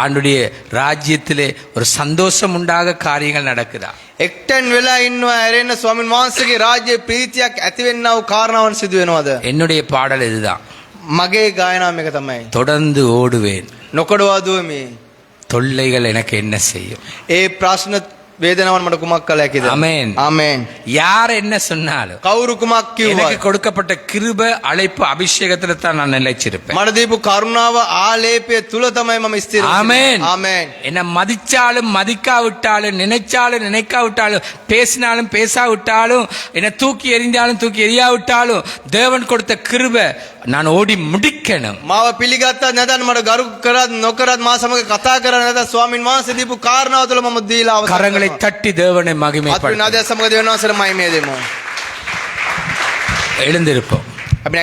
ஆண்டுடைய ராஜ்யத்திலே ஒரு சந்தோஷம் உண்டாக காரியங்கள் நடக்குதா? එක්ටන් වෙලා ඉන්නවා ඇරෙන්න ස්වාමීන් වහන්සේගේ රාජ්‍ය ප්‍රීතියක් ඇති වෙන්නව කාරණාවන් සිදු වෙනවද? என்னுடைய பாடல் இதுதான். මගේ ගායනාව මේක තමයි. தொடர்ந்து ஓடுவேன், නොකඩවා දුවමි. தொல்லைகள் எனக்கு என்ன செய்யும்? ඒ ප්‍රශ්න වේදනාවන් මට කුමක් කළ හැකිද? ஆமென். ආමේන්. யார் என்ன சொன்னாலும் කවුරු කුමක් எனக்கு කිව්වත් கொடுக்கப்பட்ட கிருப அழைப்பு அபிஷேகத்துல தான் நான் நிலைச்சிருப்பேன். මට දීපු කරුණාව ආලේපය තුල තමයි මම ස්ථිර වෙන්නේ. ஆமென். ආමේන්. என்ன மதிச்சாலும் மதிக்காவிட்டாலும், நினைச்சாலும் நினைக்காவிட்டாலும், பேசினாலும் பேசாவிட்டாலும், என்ன தூக்கி எறிந்தாலும் தூக்கி எறியாவிட்டாலும், தேவன் கொடுத்த கிருப நான் ஓடி முடிக்கணும். මාව පිළිගත්තත් නැත්නම් මට ගරු කරත් නොකරත් මා සමග කතා කරන්නේ නැත්නම් ස්වාමීන් වහන්සේ දීපු කාරණාව තුළ මම දීලා අවසන් கரங்களை කරනවා. தட்டி தேவனை අපි மகிமைப்படுத்த නාදය සමග දෙවියන් වහන්සේට මහිමය දෙමු. எழுந்திருப்போம். අපි